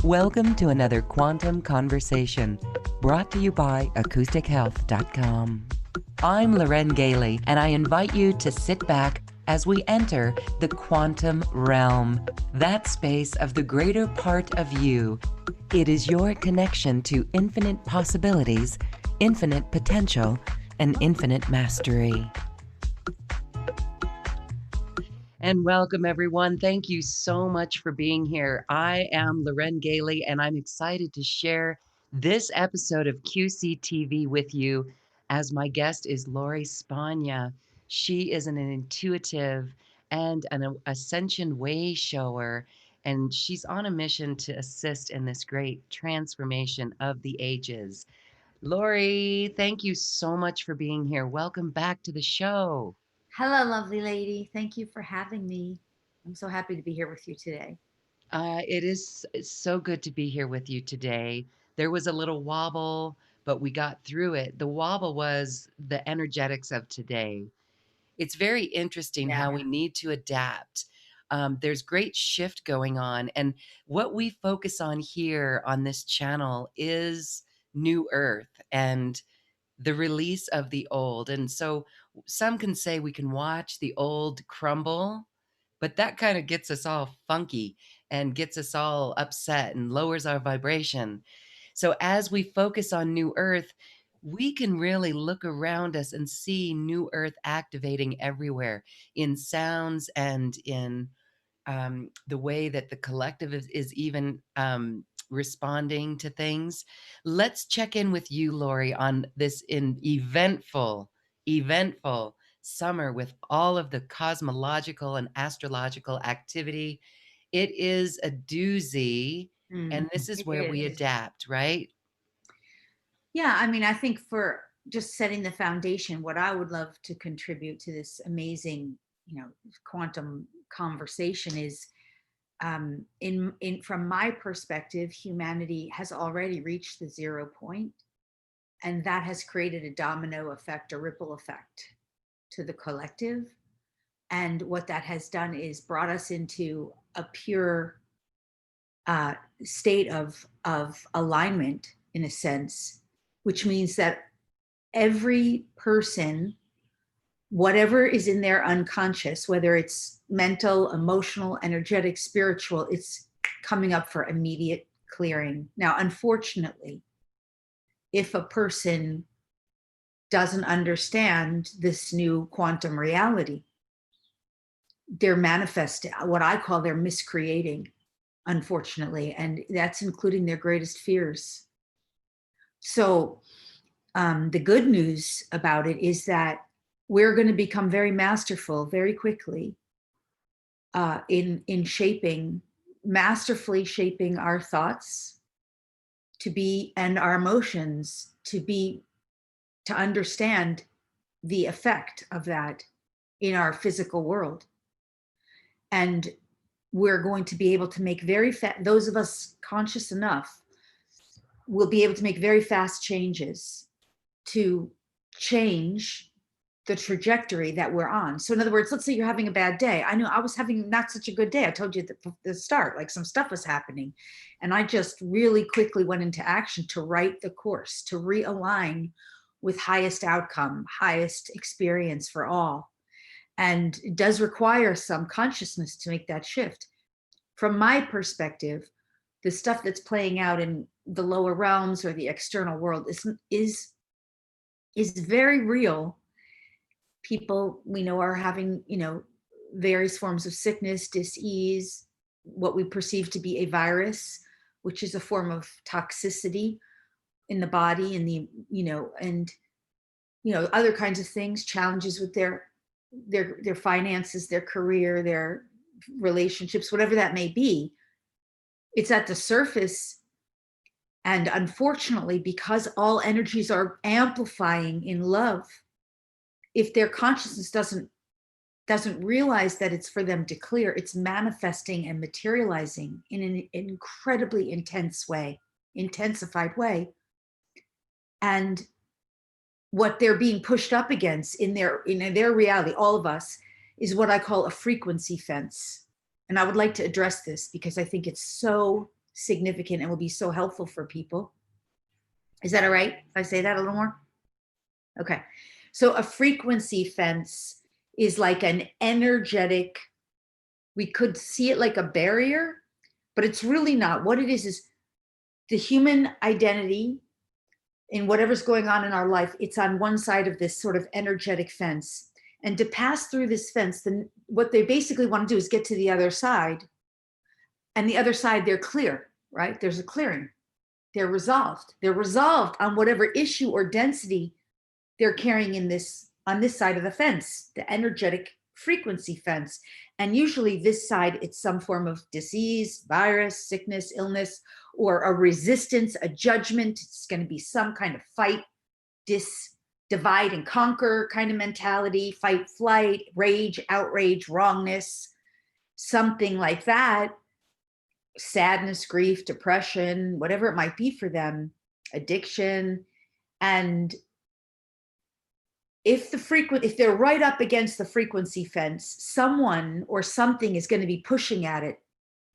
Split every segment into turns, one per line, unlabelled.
Welcome to another Quantum Conversation, brought to you by acoustichealth.com. I'm Loren Gailey, and I invite you to sit back as we enter the quantum realm, that space of the greater part of you. It is your connection to infinite possibilities, infinite potential, and infinite mastery. And welcome, everyone. Thank you so much for being here. I am Loren Gailey, and I'm excited to share this episode of QCTV with you as my guest is Lori Spagna. She is an intuitive and an Ascension way shower, and she's on a mission to assist in this great transformation of the ages. Lori, thank you so much for being here. Welcome back to the show.
Hello, lovely lady. Thank you for having me. I'm so happy to be here with you today.
It's so good to be here with you today. There was a little wobble, but we got through it. The wobble was the energetics of today. It's very interesting
Yeah.
how we need to adapt. There's great shift going on. And what we focus on here on this channel is New Earth and the release of the old. And so some can say we can watch the old crumble, but that kind of gets us all funky and gets us all upset and lowers our vibration. So as we focus on New Earth, we can really look around us and see New Earth activating everywhere in sounds and in the way that the collective is even responding to things. Let's check in with you, Lori, on this eventful summer with all of the cosmological and astrological activity. It is a doozy, and this is
It
where we
is.
adapt, right?
Yeah, I mean, I think for just setting the foundation, what I would love to contribute to this amazing, quantum conversation is in from my perspective, humanity has already reached the 0 point, and that has created a domino effect, a ripple effect to the collective. And what that has done is brought us into a pure state of alignment, in a sense, which means that every person, whatever is in their unconscious, whether it's mental, emotional, energetic, spiritual, it's coming up for immediate clearing. Now, unfortunately, if a person doesn't understand this new quantum reality, they're manifesting what I call they're miscreating, unfortunately, and that's including their greatest fears. So the good news about it is that we're going to become very masterful very quickly in shaping, masterfully shaping our thoughts to be, and our emotions to understand the effect of that in our physical world. And we're going to be able to make those of us conscious enough will be able to make very fast changes to change the trajectory that we're on. So in other words, let's say you're having a bad day. I know I was having not such a good day. I told you at the start, like some stuff was happening. And I just really quickly went into action to right the course, to realign with highest outcome, highest experience for all. And it does require some consciousness to make that shift. From my perspective, the stuff that's playing out in the lower realms or the external world is very real. People we know are having, various forms of sickness, dis-ease, what we perceive to be a virus, which is a form of toxicity in the body, and and other kinds of things, challenges with their finances, their career, their relationships, whatever that may be. It's at the surface. And unfortunately, because all energies are amplifying in love, if their consciousness doesn't realize that it's for them to clear, it's manifesting and materializing in an incredibly intensified way. And what they're being pushed up against in their reality, all of us, is what I call a frequency fence. And I would like to address this because I think it's so significant and will be so helpful for people. Is that all right if I say that a little more? Okay. So a frequency fence is like an energetic, we could see it like a barrier, but it's really not. What it is the human identity in whatever's going on in our life, it's on one side of this sort of energetic fence. And to pass through this fence, then what they basically want to do is get to the other side. And the other side, they're clear, right? There's a clearing. They're resolved. They're resolved on whatever issue or density they're carrying in this on this side of the fence, the energetic frequency fence. And usually this side, it's some form of disease, virus, sickness, illness, or a resistance, a judgment. It's going to be some kind of fight, divide and conquer kind of mentality, fight, flight, rage, outrage, wrongness, something like that. Sadness, grief, depression, whatever it might be for them, addiction. And if they're right up against the frequency fence, someone or something is going to be pushing at it,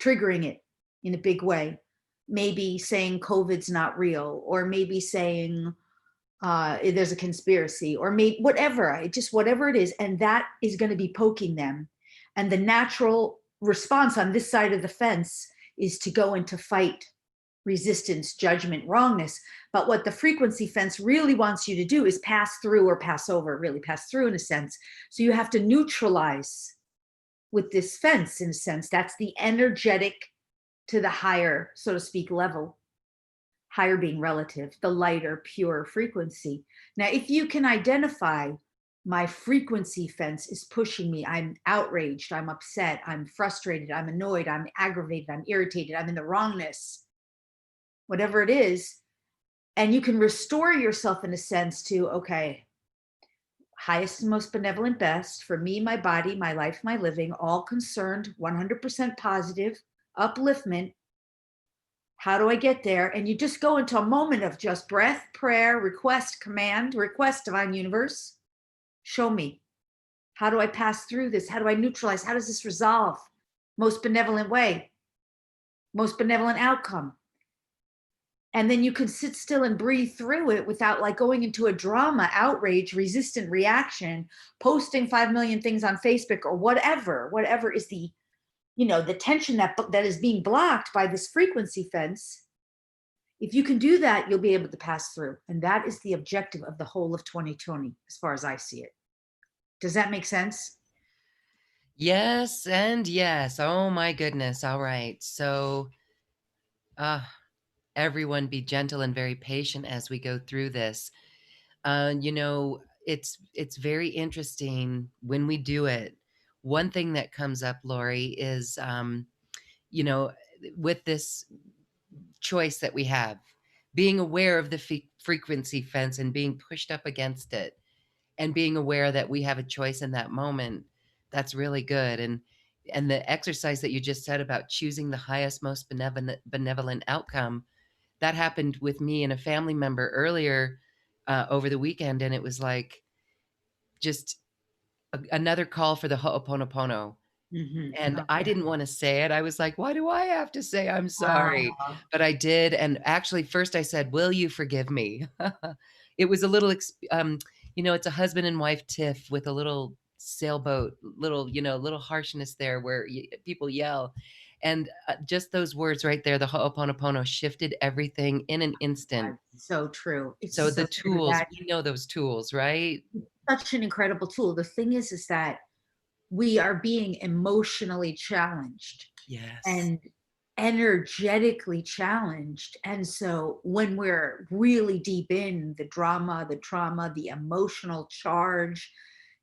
triggering it in a big way. Maybe saying COVID's not real, or maybe saying there's a conspiracy, or maybe whatever, just whatever it is. And that is going to be poking them. And the natural response on this side of the fence is to go into fight, resistance, judgment, wrongness. But what the frequency fence really wants you to do is pass through, or pass over, really pass through in a sense. So you have to neutralize with this fence in a sense. That's the energetic to the higher, so to speak, level. Higher being relative, the lighter, pure frequency. Now, if you can identify my frequency fence is pushing me, I'm outraged, I'm upset, I'm frustrated, I'm annoyed, I'm aggravated, I'm irritated, I'm in the wrongness, whatever it is, and you can restore yourself in a sense to, okay, highest and most benevolent best for me, my body, my life, my living, all concerned, 100% positive, upliftment. How do I get there? And you just go into a moment of just breath, prayer, request, command, request, divine universe. Show me. How do I pass through this? How do I neutralize? How does this resolve? Most benevolent way, most benevolent outcome. And then you can sit still and breathe through it without like going into a drama, outrage, resistant reaction, posting 5 million things on Facebook or whatever is the, the tension that is being blocked by this frequency fence. If you can do that, you'll be able to pass through. And that is the objective of the whole of 2020, as far as I see it. Does that make sense?
Yes, and yes. Oh my goodness. All right. So, uh, everyone be gentle and very patient as we go through this. It's very interesting when we do it. One thing that comes up, Lori, is you know, with this choice that we have, being aware of the frequency fence and being pushed up against it, and being aware that we have a choice in that moment. That's really good. And the exercise that you just said about choosing the highest, most benevolent outcome, that happened with me and a family member earlier over the weekend, and it was like just another call for the Ho'oponopono. And I
Okay.
didn't wanna say it. I was like, "Why do I have to say I'm sorry?"
Wow.
But I did, and actually, first I said, "Will you forgive me?" It was a little it's a husband and wife tiff with a little sailboat, little harshness there where people yell, and, just those words right there, the Ho'oponopono shifted everything in an instant.
That's so true. It's
So
so
the
true
tools,
that
we know those tools, right?
such an incredible tool. The thing is that we are being emotionally challenged
Yes.
and energetically challenged. And so when we're really deep in the drama, the trauma, the emotional charge,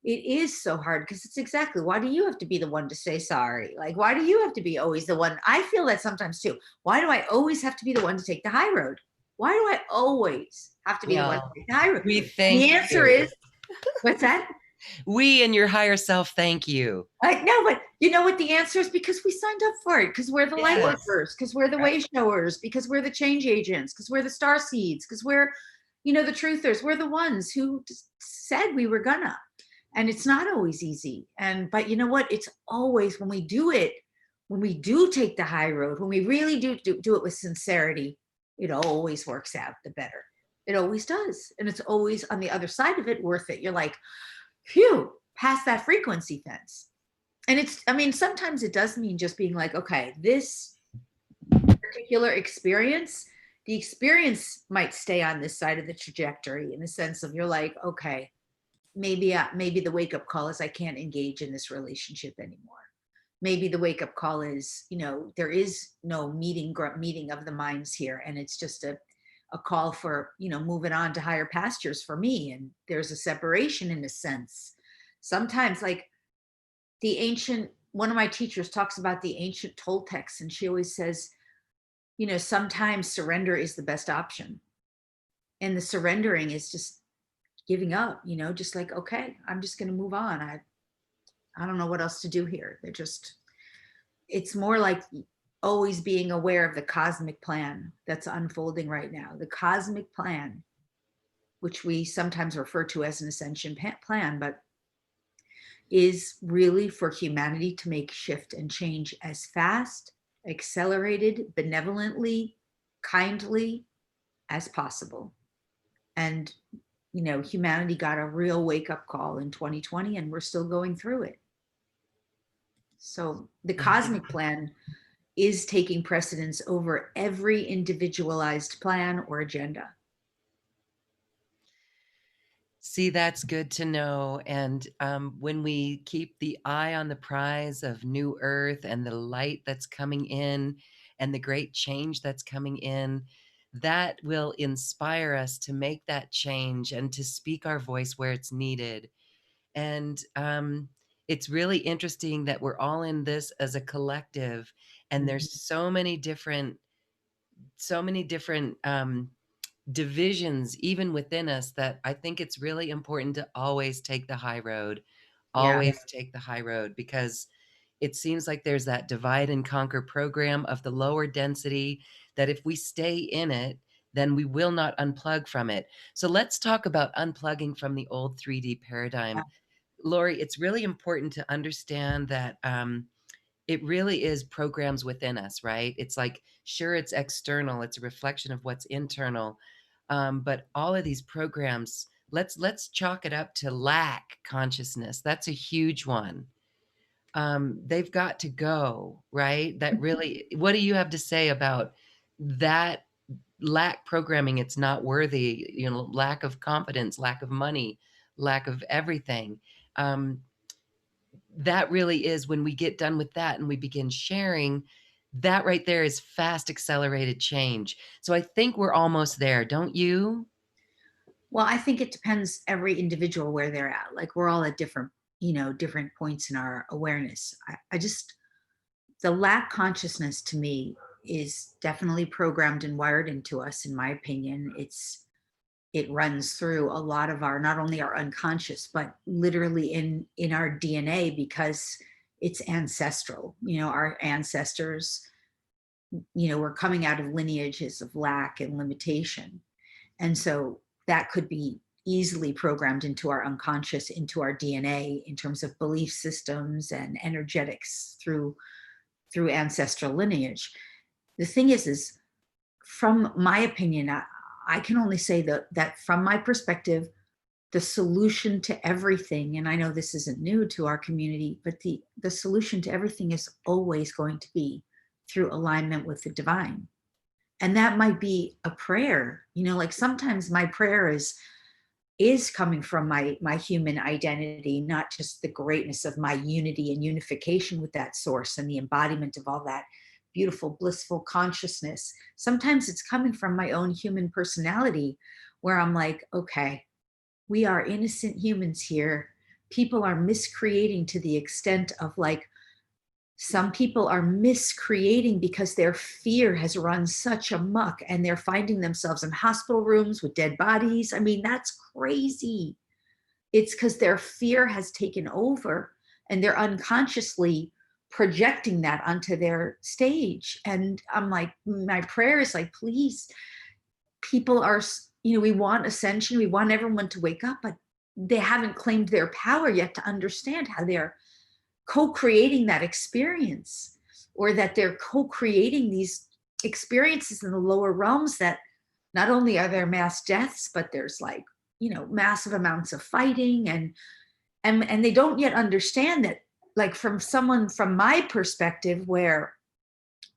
it is so hard because it's exactly, why do you have to be the one to say sorry? Like, why do you have to be always the one? I feel that sometimes too. Why do I always have to be the one to take the high road? Why do I always have to be the one to
Well,
take the high road?
we
And
thank
the answer
you.
is, what's that?
We and your higher self thank you.
I know, but you know what the answer is? Because we signed up for it, because we're the light
Yes.
workers, because we're the
Right.
way showers, because we're the change agents, because we're the star seeds, because we're, the truthers. We're the ones who said we were gonna. And it's not always easy. But you know what? It's always, when we do it, when we do take the high road, when we really do it with sincerity, it always works out the better. It always does. And it's always on the other side of it worth it. You're like, phew, past that frequency fence. And it's, I mean, sometimes it does mean just being like, okay, this particular experience, the experience might stay on this side of the trajectory in the sense of you're like, okay, maybe the wake up call is I can't engage in this relationship anymore. Maybe the wake up call is, there is no meeting of the minds here, and it's just a call for, moving on to higher pastures for me. And there's a separation in a sense. Sometimes, like one of my teachers talks about the ancient Toltecs, and she always says, sometimes surrender is the best option. And the surrendering is just giving up, just like, okay, I'm just going to move on. I don't know what else to do here. It's more like always being aware of the cosmic plan that's unfolding right now. The cosmic plan, which we sometimes refer to as an ascension plan, but is really for humanity to make shift and change as fast, accelerated, benevolently, kindly as possible. And, humanity got a real wake up call in 2020, and we're still going through it. So the cosmic plan is taking precedence over every individualized plan or agenda.
See, that's good to know. And when we keep the eye on the prize of new earth and the light that's coming in and the great change that's coming in, that will inspire us to make that change and to speak our voice where it's needed. And it's really interesting that we're all in this as a collective, and there's so many different divisions even within us, that I think it's really important to always take the high road.
Yeah.
Always take the high road, because it seems like there's that divide and conquer program of the lower density, that if we stay in it, then we will not unplug from it. So let's talk about unplugging from the old 3D paradigm. Lori, it's really important to understand that it really is programs within us, right? It's like, sure, it's external, it's a reflection of what's internal. But all of these programs, let's chalk it up to lack consciousness. That's a huge one. They've got to go, right? That really, what do you have to say about that? Lack programming, it's not worthy, lack of confidence, lack of money, lack of everything. That really is, when we get done with that and we begin sharing, that right there is fast accelerated change. So I think we're almost there, don't you?
Well, I think it depends every individual where they're at. Like we're all at different points in our awareness. I just, the lack consciousness to me is definitely programmed and wired into us, in my opinion. It runs through a lot of our, not only our unconscious, but literally in our DNA, because it's ancestral. Our ancestors, were coming out of lineages of lack and limitation. And so that could be easily programmed into our unconscious, into our DNA, in terms of belief systems and energetics through ancestral lineage. The thing is from my opinion, I can only say that from my perspective, the solution to everything, and I know this isn't new to our community, but the solution to everything is always going to be through alignment with the divine. And that might be a prayer, like sometimes my prayer is coming from my human identity, not just the greatness of my unity and unification with that source and the embodiment of all that beautiful, blissful consciousness. Sometimes it's coming from my own human personality, where I'm like, okay, we are innocent humans here. People are miscreating to the extent of, like, some people are miscreating because their fear has run such amok, and they're finding themselves in hospital rooms with dead bodies. I mean, that's crazy. It's because their fear has taken over, and they're unconsciously projecting that onto their stage. And I'm like, my prayer is like, please, people are, we want ascension, we want everyone to wake up, but they haven't claimed their power yet to understand how they're co-creating that experience. or that they're co-creating these experiences in the lower realms, that not only are there mass deaths, but there's like, massive amounts of fighting, and they don't yet understand that, like, from my perspective, where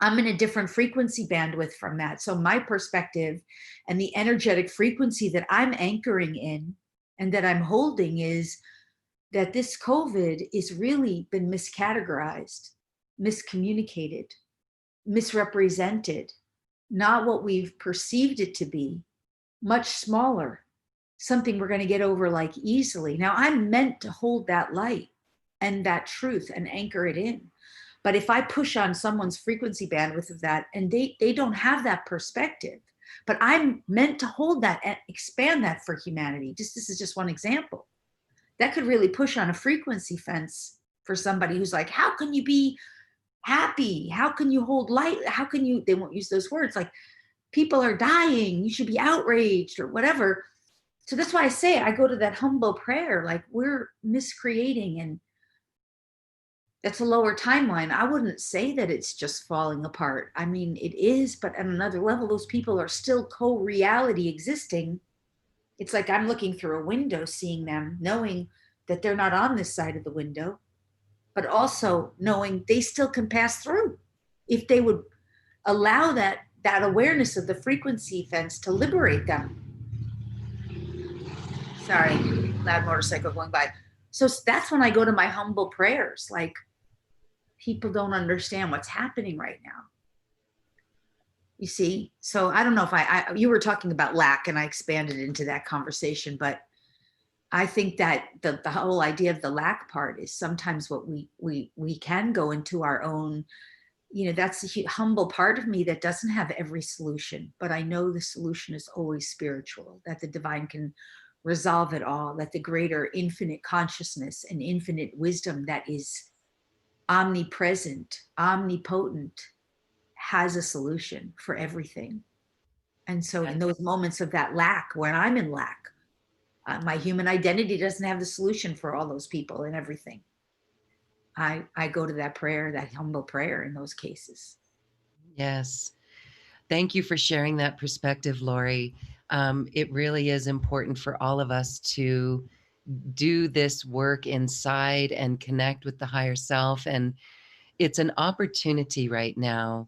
I'm in a different frequency bandwidth from that. So my perspective and the energetic frequency that I'm anchoring in and that I'm holding is that this COVID is really been miscategorized, miscommunicated, misrepresented, not what we've perceived it to be, much smaller, something we're going to get over like easily. Now, I'm meant to hold that light and that truth and anchor it in. But if I push on someone's frequency bandwidth of that, and they don't have that perspective, but I'm meant to hold that and expand that for humanity. This is just one example. That could really push on a frequency fence for somebody who's like, how can you be happy? How can you hold light? How can you, they won't use those words, like, people are dying, you should be outraged or whatever. So that's why I say I go to that humble prayer, like, we're miscreating, and that's a lower timeline. I wouldn't say that it's just falling apart. I mean, it is, but at another level, those people are still co-reality existing. It's like I'm looking through a window, seeing them, knowing that they're not on this side of the window, but also knowing they still can pass through if they would allow that awareness of the frequency fence to liberate them. Sorry, loud motorcycle going by. So that's when I go to my humble prayers, like, people don't understand what's happening right now. You see? So I don't know if you were talking about lack and I expanded into that conversation, but I think that the whole idea of the lack part is sometimes what we can go into our own, that's a humble part of me that doesn't have every solution, but I know the solution is always spiritual, that the divine can resolve it all, that the greater infinite consciousness and infinite wisdom that is omnipresent, omnipotent, has a solution for everything. And so in those moments of that lack, when I'm in lack, my human identity doesn't have the solution for all those people and everything. I go to that prayer, that humble prayer in those cases.
Yes. Thank you for sharing that perspective, Lori. It really is important for all of us to do this work inside and connect with the higher self. And it's an opportunity right now.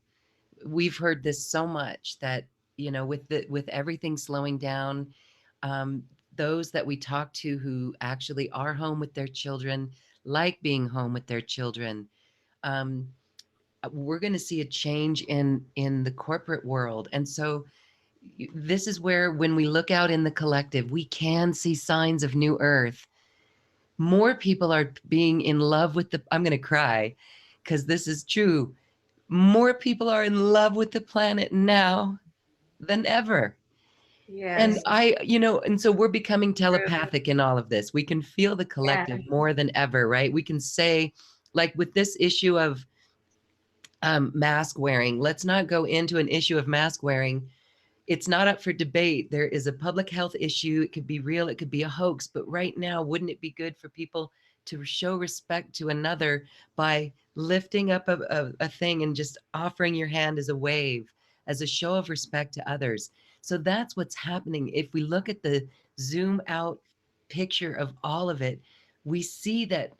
We've heard this so much that, with everything slowing down, um, those that we talk to who actually are home with their children, like being home with their children, um, we're going to see a change in the corporate world. And so this is where, when we look out in the collective, we can see signs of new earth. More people are being in love with I'm going to cry because this is true. More people are in love with the planet now than ever. And
Yes.
and so we're becoming
True.
telepathic in all of this. We can feel the
Yeah.
collective more than ever, right? We can say, like with this issue of mask wearing, let's not go into an issue of mask wearing. It's not up for debate. There is a public health issue. It could be real, it could be a hoax. But right now, wouldn't it be good for people to show respect to another by lifting up a thing and just offering your hand as a wave, as a show of respect to others? So that's what's happening. If we look at the zoom out picture of all of it, we see that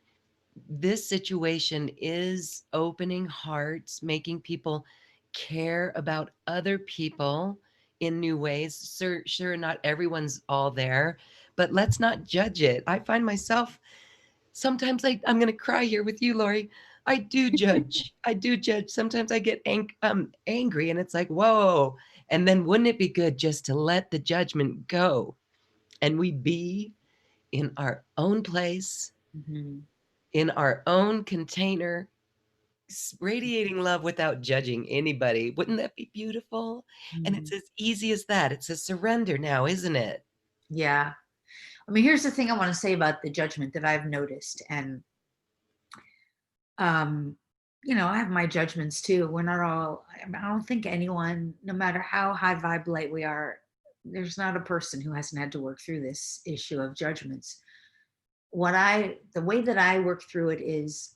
this situation is opening hearts, making people care about other people in new ways. Sure, not everyone's all there, but let's not judge it. I find myself sometimes, I'm going to cry here with you, Lori. I do judge. I do judge. Sometimes I get angry, and it's like, whoa. And then wouldn't it be good just to let the judgment go and we be in our own place,
Mhm.
in our own container, radiating love without judging anybody? Wouldn't that be beautiful? And it's
Mhm.
as easy as that. It's a surrender now, isn't it?
Yeah. I mean, here's the thing I want to say about the judgment that I've noticed. And, um, I have my judgments too. We're not all, I don't think anyone, no matter how high vibe light we are, there's not a person who hasn't had to work through this issue of judgments. The way that I work through it is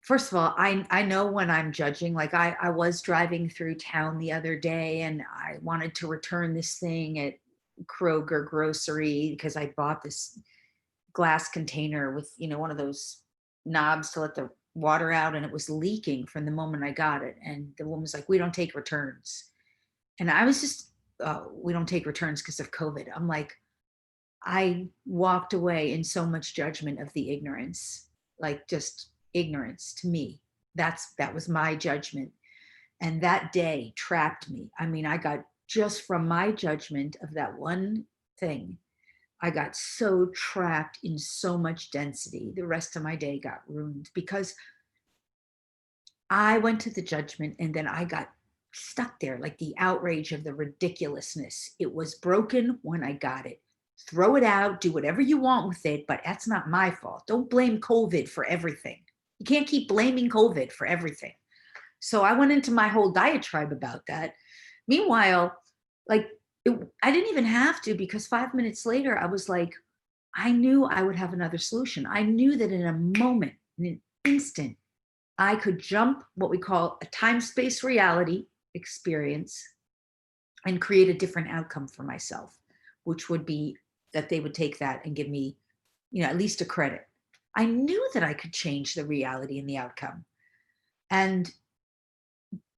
first of all, I know when I'm judging. Like I was driving through town the other day and I wanted to return this thing at Kroger grocery because I bought this glass container with, one of those knobs to let the water out, and it was leaking from the moment I got it. And the woman was like, "We don't take returns." And I was just, "We don't take returns because of COVID." I'm like, I walked away in so much judgment of the ignorance, like just ignorance to me. That was my judgment. And that day trapped me. I mean, I got just from my judgment of that one thing, I got so trapped in so much density. The rest of my day got ruined because I went to the judgment and then I got stuck there, like the outrage of the ridiculousness. It was broken when I got it. Throw it out, do whatever you want with it, but that's not my fault. Don't blame COVID for everything. You can't keep blaming COVID for everything. So I went into my whole diatribe about that. Meanwhile, like I didn't even have to, because 5 minutes later, I was like, I knew I would have another solution. I knew that in a moment, in an instant, I could jump what we call a time space reality experience and create a different outcome for myself, which would be that they would take that and give me, at least a credit. I knew that I could change the reality and the outcome. And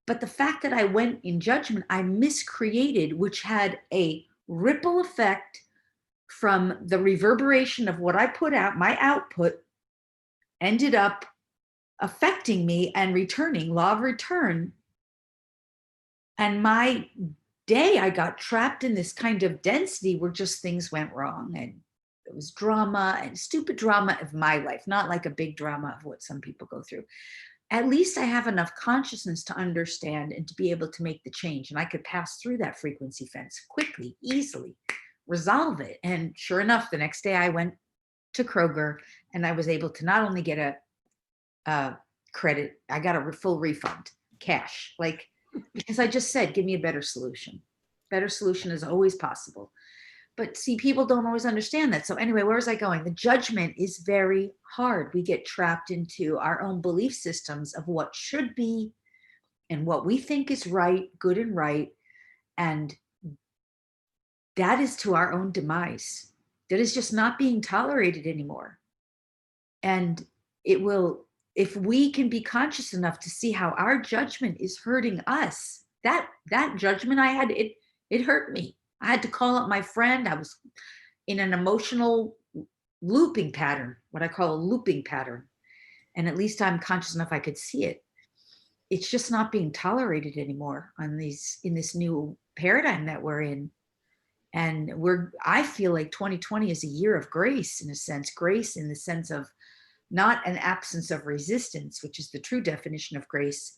but the fact that I went in judgment, I miscreated, which had a ripple effect from the reverberation of what I put out, my output ended up affecting me and returning, law of return. And my day, I got trapped in this kind of density where just things went wrong. And it was drama and stupid drama of my life, not like a big drama of what some people go through. At least I have enough consciousness to understand and to be able to make the change. And I could pass through that frequency fence quickly, easily, resolve it. And sure enough, the next day I went to Kroger and I was able to not only get a credit, I got a full refund, cash, like, because I just said, give me a better solution. Better solution is always possible. But see, people don't always understand that. So anyway, where was I going? The judgment is very hard. We get trapped into our own belief systems of what should be and what we think is right, good and right. And that is to our own demise. That is just not being tolerated anymore. And it will, if we can be conscious enough to see how our judgment is hurting us, that judgment I had, it hurt me. I had to call up my friend. I was in an emotional looping pattern, what I call a looping pattern. And at least I'm conscious enough I could see it. It's just not being tolerated anymore in this new paradigm that we're in. And I feel like 2020 is a year of grace, in a sense, grace in the sense of not an absence of resistance, which is the true definition of grace,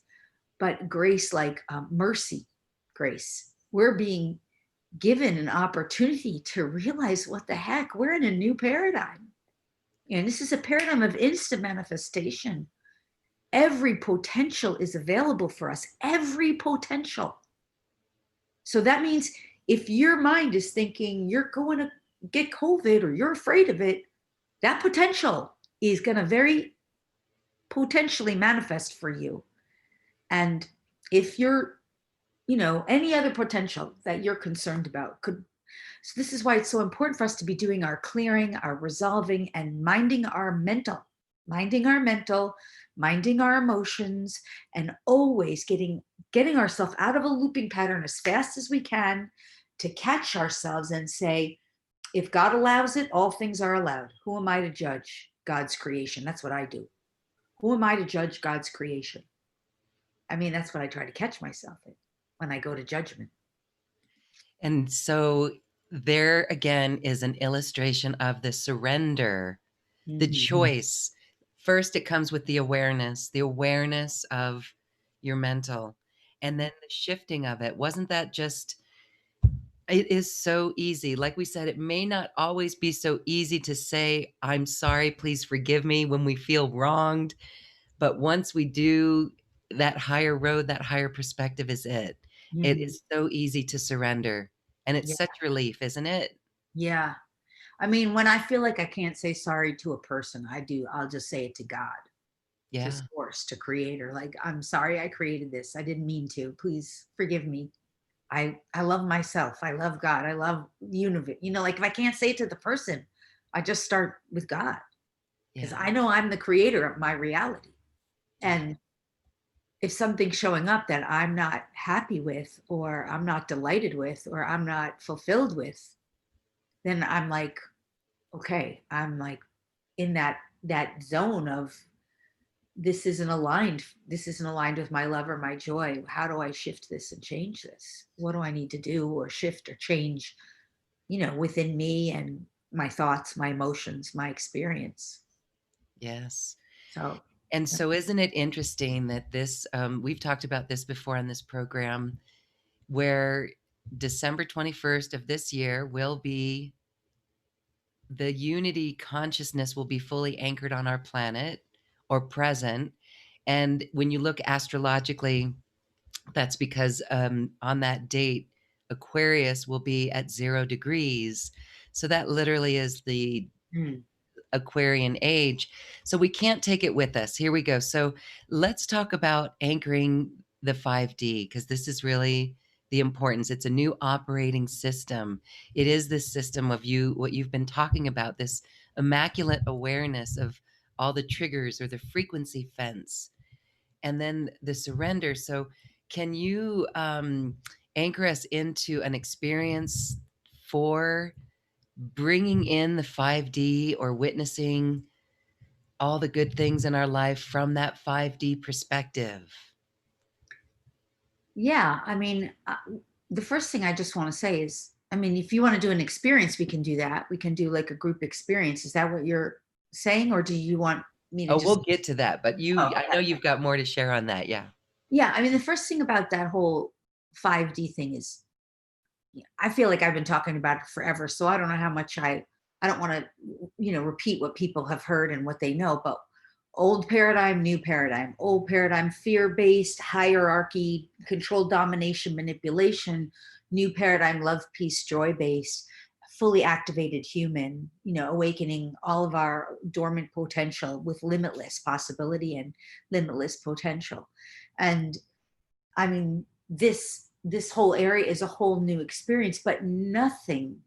but grace like mercy, grace. We're being given an opportunity to realize what the heck, we're in a new paradigm. And this is a paradigm of instant manifestation. Every potential is available for us, every potential. So that means if your mind is thinking you're going to get COVID or you're afraid of it, that potential is going to very potentially manifest for you. And if you're, any other potential that you're concerned about could. So this is why it's so important for us to be doing our clearing, our resolving, and minding our mental, minding our emotions, and always getting ourselves out of a looping pattern as fast as we can to catch ourselves and say, if God allows it, all things are allowed. Who am I to judge God's creation? That's what I do. Who am I to judge God's creation? I mean, that's what I try to catch myself in when I go to judgment.
And so there again is an illustration of the surrender, the
Mhm.
choice. First, it comes with the awareness of your mental, and then the shifting of it. Wasn't that just, it is so easy. Like we said, it may not always be so easy to say, I'm sorry, please forgive me when we feel wronged. But once we do, that higher road, that higher perspective is it. It
Mhm.
is so easy to surrender. And it's
Yeah.
such relief, isn't it?
Yeah. I mean, when I feel like I can't say sorry to a person, I do. I'll just say it to God. to
Yeah.
source, to creator. Like, I'm sorry I created this. I didn't mean to. Please forgive me. I love myself. I love God. I love the universe. Like if I can't say it to the person, I just start with God because
Yeah.
I know I'm the creator of my reality.
Yeah.
And if something's showing up that I'm not happy with, or I'm not delighted with, or I'm not fulfilled with, then I'm like, okay, I'm like in that zone of this isn't aligned with my love or my joy. How do I shift this and change this? What do I need to do or shift or change, within me and my thoughts, my emotions, my experience?
Yes.
So,
And so, isn't it interesting that we've talked about this before on this program, where December 21st of this year will be the unity consciousness will be fully anchored on our planet or present. And when you look astrologically, that's because on that date, Aquarius will be at 0 degrees. So that literally is the
mm,
Aquarian age. So we can't take it with us. Here we go. So let's talk about anchoring the 5D because this is really the importance. It's a new operating system. It is this system of what you've been talking about, this immaculate awareness of all the triggers or the frequency fence, and then the surrender. So can you anchor us into an experience for bringing in the 5D or witnessing all the good things in our life from that 5D perspective?
yeah, I mean, the first thing I just want to say is, I mean, if you want to do an experience, we can do that. We can do like a group experience. Is that what you're saying, or do you want me to
Oh,
just?
we'll get to that, but
Oh,
I
okay.
know you've got more to share on that. Yeah.
Yeah, I mean, the first thing about that whole 5D thing is, yeah, I feel like I've been talking about it forever, so I don't know how much I don't want to, repeat what people have heard and what they know, but old paradigm, new paradigm. Old paradigm, fear-based, hierarchy, control, domination, manipulation. New paradigm, love, peace, joy-based, fully activated human, awakening all of our dormant potential with limitless possibility and limitless potential. And I mean, this whole area is a whole new experience, but nothing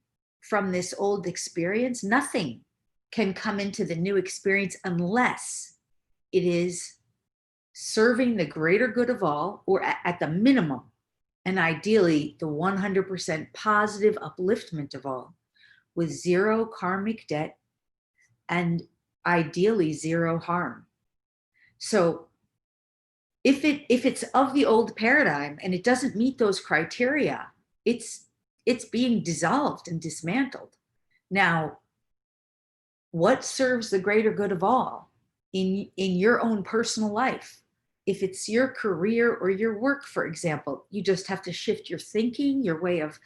from this old experience, nothing can come into the new experience unless it is serving the greater good of all, or at the minimum, and ideally the 100% positive upliftment of all, with zero karmic debt and ideally zero harm. So if it's of the old paradigm and it doesn't meet those criteria, it's it's being dissolved and dismantled. Now, what serves the greater good of all in your own personal life? If it's your career or your work, for example, you just have to shift your thinking, your way of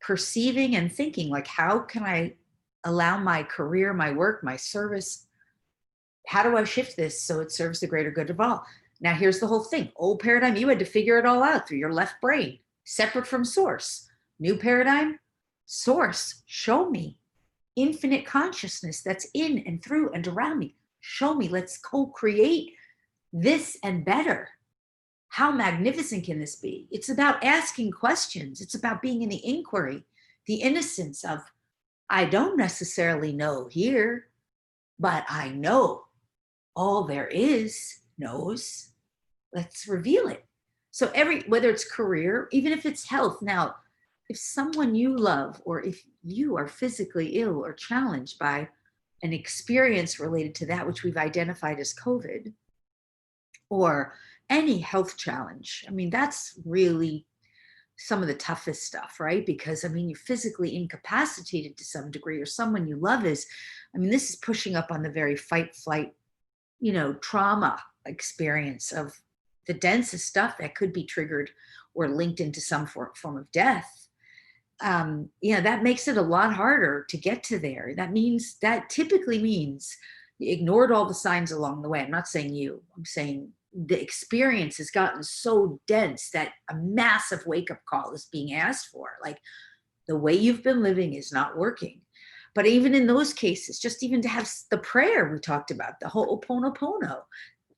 perceiving and thinking, like, how can I allow my career, my work, my service, how do I shift this so it serves the greater good of all? Now, here's the whole thing. Old paradigm, you had to figure it all out through your left brain, separate from source. New paradigm, source, show me. Infinite consciousness that's in and through and around me. Show me. Let's co create this and better. How magnificent can this be? It's about asking questions, it's about being in the inquiry, the innocence of, I don't necessarily know here, but I know all there is knows. Let's reveal it. So whether it's career, even if it's health. Now, if someone you love, or if you are physically ill or challenged by an experience related to that which we've identified as COVID, or any health challenge, I mean, that's really some of the toughest stuff, right? Because I mean, you're physically incapacitated to some degree, or someone you love is. I mean, this is pushing up on the very fight, flight, trauma experience of the densest stuff that could be triggered or linked into some form of death. That makes it a lot harder to get to there. That typically means you ignored all the signs along the way. I'm not saying you, I'm saying the experience has gotten so dense that a massive wake up call is being asked for. Like, the way you've been living is not working. But even in those cases, just even to have the prayer we talked about, the whole Oponopono,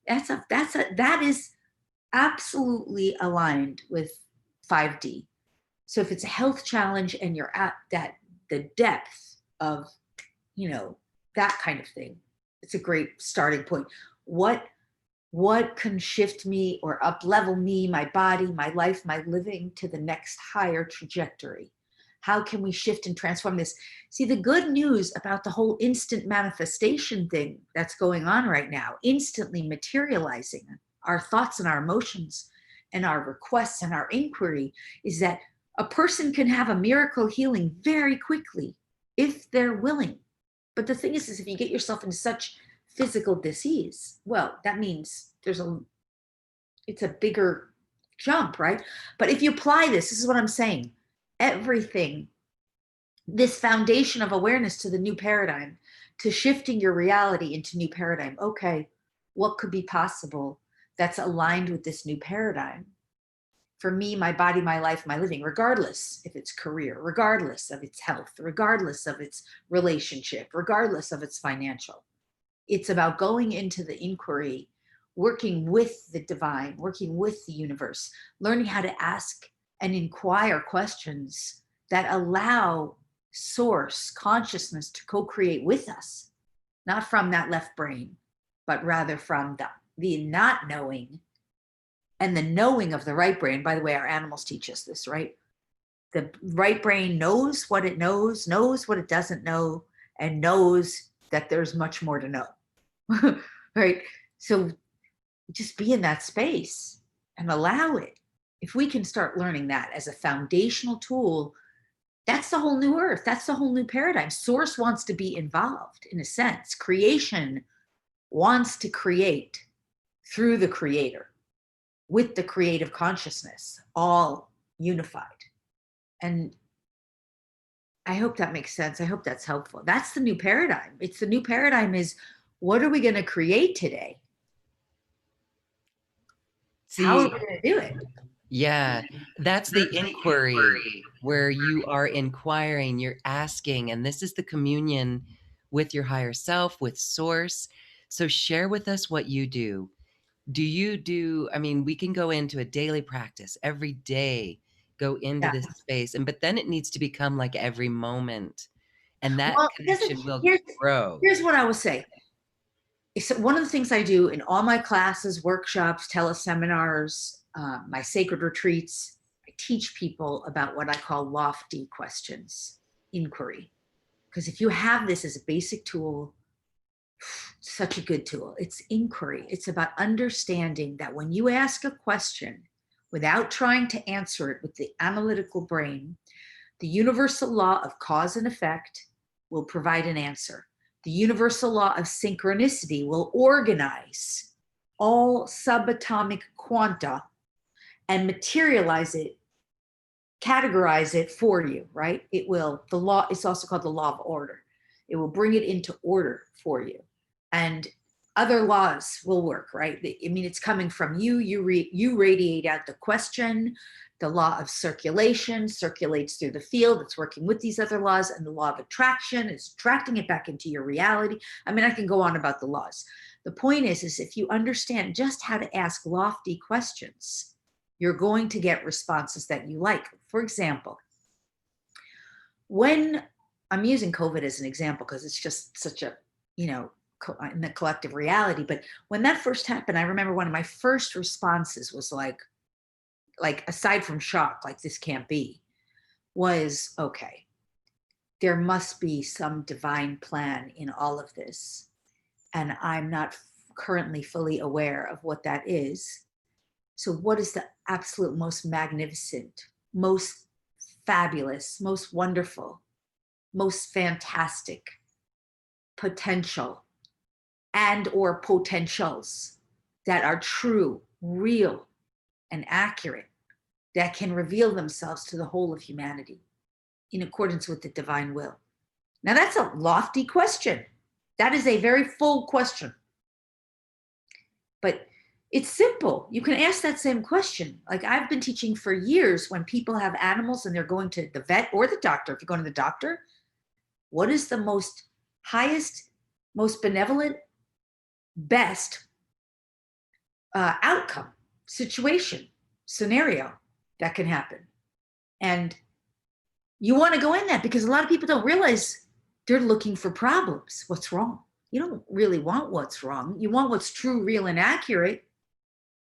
That is absolutely aligned with 5D. So if it's a health challenge and you're at that, the depth of, you know, that kind of thing, it's a great starting point. What can shift me or up level me, my body, my life, my living to the next higher trajectory? How can we shift and transform this? See, the good news about the whole instant manifestation thing that's going on right now, instantly materializing our thoughts and our emotions and our requests and our inquiry, is that a person can have a miracle healing very quickly if they're willing. But the thing is if you get yourself into such physical disease, well, that means it's a bigger jump, right? But if you apply this is what I'm saying, everything, this foundation of awareness to the new paradigm, to shifting your reality into new paradigm. Okay, what could be possible that's aligned with this new paradigm? For me, my body, my life, my living, regardless if it's career, regardless of its health, regardless of its relationship, regardless of its financial. It's about going into the inquiry, working with the divine, working with the universe, learning how to ask and inquire questions that allow source consciousness to co-create with us, not from that left brain, but rather from the not knowing and the knowing of the right brain. By the way, our animals teach us this, right? The right brain knows what it knows what it doesn't know, and knows that there's much more to know. Right? So just be in that space and allow it. If we can start learning that as a foundational tool, that's the whole new earth. That's the whole new paradigm. Source wants to be involved in a sense. Creation wants to create through the creator, with the creative consciousness, all unified. And I hope that makes sense. I hope that's helpful. That's the new paradigm. It's the new paradigm is, what are we going to create today? How are we
See,
going to do it?
yeah, that's the inquiry where you are inquiring, you're asking, and this is the communion with your higher self, with source. So share with us what you do. Do you do, I mean, we can go into a daily practice every day, go into
Yeah.
this space, and but then it needs to become like every moment, and that
Well,
connection will
here's
grow.
here's what I will say. So one of the things I do in all my classes, workshops, teleseminars, my sacred retreats, I teach people about what I call lofty questions, inquiry. Because if you have this as a basic tool, such a good tool. It's inquiry. It's about understanding that when you ask a question without trying to answer it with the analytical brain, the universal law of cause and effect will provide an answer. The universal law of synchronicity will organize all subatomic quanta and materialize it, categorize it for you, right? It will, the law, it's also called the law of order. It will bring it into order for you. And other laws will work, right? I mean, it's coming from you. You radiate out the question. The law of circulation circulates through the field. It's working with these other laws, and the law of attraction is attracting it back into your reality. I mean, I can go on about the laws. The point is if you understand just how to ask lofty questions, you're going to get responses that you like. For example, when I'm using COVID as an example, because it's just such a, you know, in the collective reality. But when that first happened, I remember one of my first responses was like aside from shock, like this can't be, was okay, there must be some divine plan in all of this. And I'm not currently fully aware of what that is. So what is the absolute most magnificent, most fabulous, most wonderful, most fantastic potential and or potentials that are true, real, and accurate, that can reveal themselves to the whole of humanity in accordance with the divine will? Now that's a lofty question. That is a very full question. But it's simple. You can ask that same question. Like I've been teaching for years, when people have animals and they're going to the vet or the doctor, if you're going to the doctor, what is the most highest, most benevolent, best outcome, situation, scenario that can happen. And you want to go in that because a lot of people don't realize they're looking for problems. What's wrong? You don't really want what's wrong. You want what's true, real, and accurate.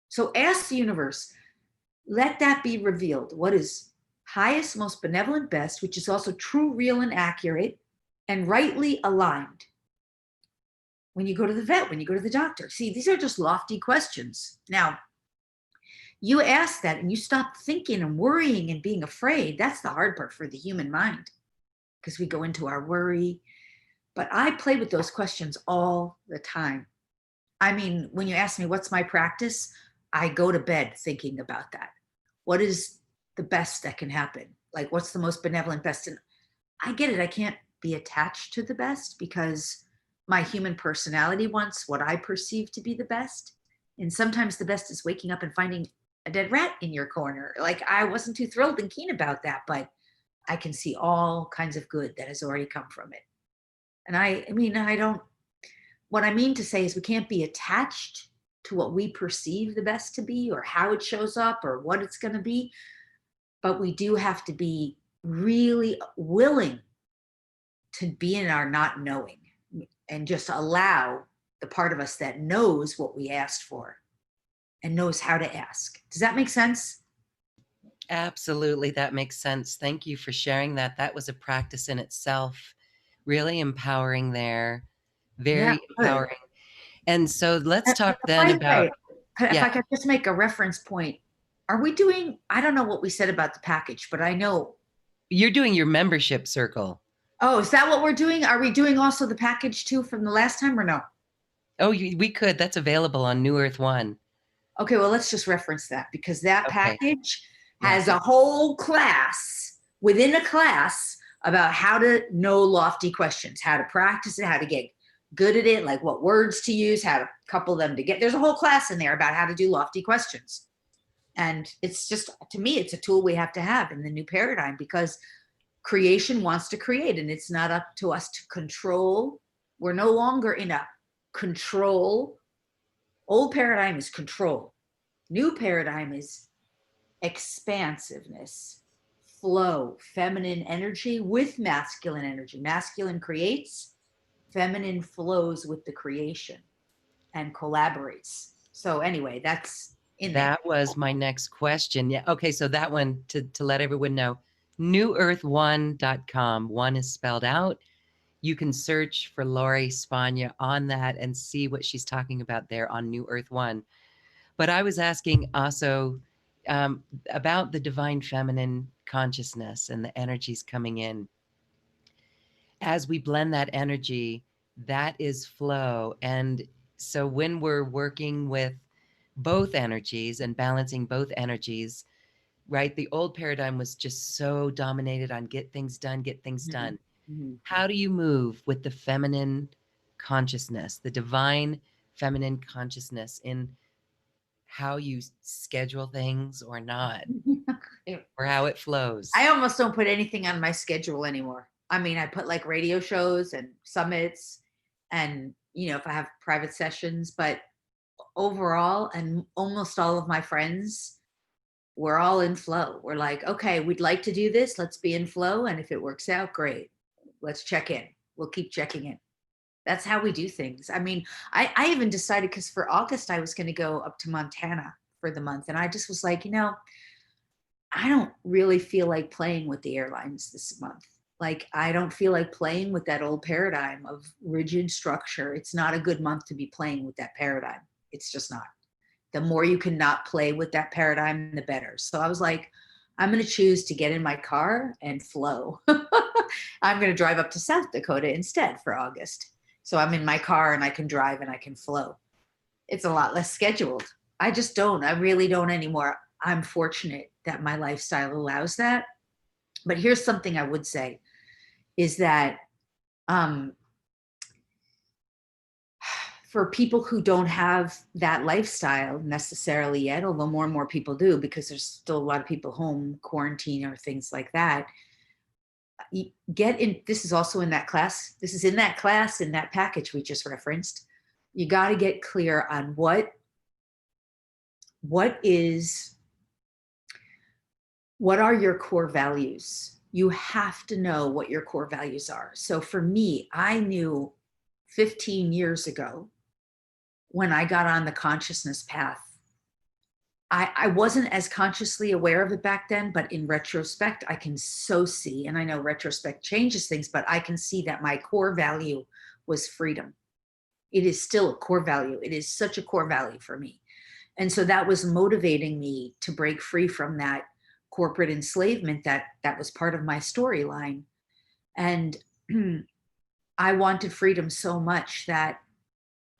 So ask the universe, let that be revealed. What is highest, most benevolent, best, which is also true, real, and accurate, and rightly aligned. When you go to the vet, when you go to the doctor. See, these are just lofty questions. Now, you ask that and you stop thinking and worrying and being afraid. That's the hard part for the human mind because we go into our worry. But I play with those questions all the time. I mean, when you ask me what's my practice, I go to bed thinking about that. What is the best that can happen? Like, what's the most benevolent best? And I get it. I can't be attached to the best because my human personality wants what I perceive to be the best. And sometimes the best is waking up and finding a dead rat in your corner. Like, I wasn't too thrilled and keen about that, but I can see all kinds of good that has already come from it. And I mean, I don't, what I mean to say is we can't be attached to what we perceive the best to be or how it shows up or what it's going to be. But we do have to be really willing to be in our not knowing and just allow the part of us that knows what we asked for and knows how to ask. Does that make sense?
Absolutely, that makes sense. Thank you for sharing that. That was a practice in itself. Really empowering there.
Yeah,
Very
good.
empowering. And so let's talk
By
then
the
about,
way, if
yeah,
I could just make a reference point, are we doing, I don't know what we said about the package, but I know,
you're doing your membership circle.
oh, is that what we're doing? Are we doing also the package too from the last time or no?
Oh, we could. That's available on New Earth One.
Okay, well, let's just reference that because that
Okay.
package
Yeah.
has a whole class within a class about how to know lofty questions, how to practice it, how to get good at it, like what words to use, how to couple them together. There's a whole class in there about how to do lofty questions. And it's just, to me, it's a tool we have to have in the new paradigm because creation wants to create and it's not up to us to control. We're no longer in a control. Old paradigm is control. New paradigm is expansiveness, flow, feminine energy with masculine energy. Masculine creates, feminine flows with the creation and collaborates. So anyway, that's in there.
That was my next question. Yeah. Okay. So that one, to let everyone know, newearth1.com. One is spelled out. You can search for Lori Spagna on that and see what she's talking about there on New Earth One. But I was asking also about the divine feminine consciousness and the energies coming in. As we blend that energy, that is flow. And so when we're working with both energies and balancing both energies, right? The old paradigm was just so dominated on get things done, get things
Mhm.
done.
Mhm.
How do you move with the feminine consciousness, the divine feminine consciousness in how you schedule things or not, or how it flows?
I almost don't put anything on my schedule anymore. I mean, I put like radio shows and summits and, if I have private sessions, but overall, and almost all of my friends, we're all in flow. We're like, okay, we'd like to do this. Let's be in flow. And if it works out, great. Let's check in. We'll keep checking in. That's how we do things. I mean, I even decided because for August, I was going to go up to Montana for the month. And I just was like, I don't really feel like playing with the airlines this month. Like, I don't feel like playing with that old paradigm of rigid structure. It's not a good month to be playing with that paradigm. It's just not. The more you can not play with that paradigm, the better. So I was like, I'm going to choose to get in my car and flow. I'm going to drive up to South Dakota instead for August. So I'm in my car and I can drive and I can flow. It's a lot less scheduled. I really don't anymore. I'm fortunate that my lifestyle allows that. But here's something I would say is that um, for people who don't have that lifestyle necessarily yet, although more and more people do, because there's still a lot of people home quarantine or things like that, get in. This is also in that class. This is in that class, in that package we just referenced. You got to get clear on what what is, what are your core values? You have to know what your core values are. So for me, I knew 15 years ago when I got on the consciousness path. I wasn't as consciously aware of it back then, but in retrospect, I can so see, and I know retrospect changes things, but I can see that my core value was freedom. It is still a core value. It is such a core value for me. And so that was motivating me to break free from that corporate enslavement that was part of my storyline. And I wanted freedom so much that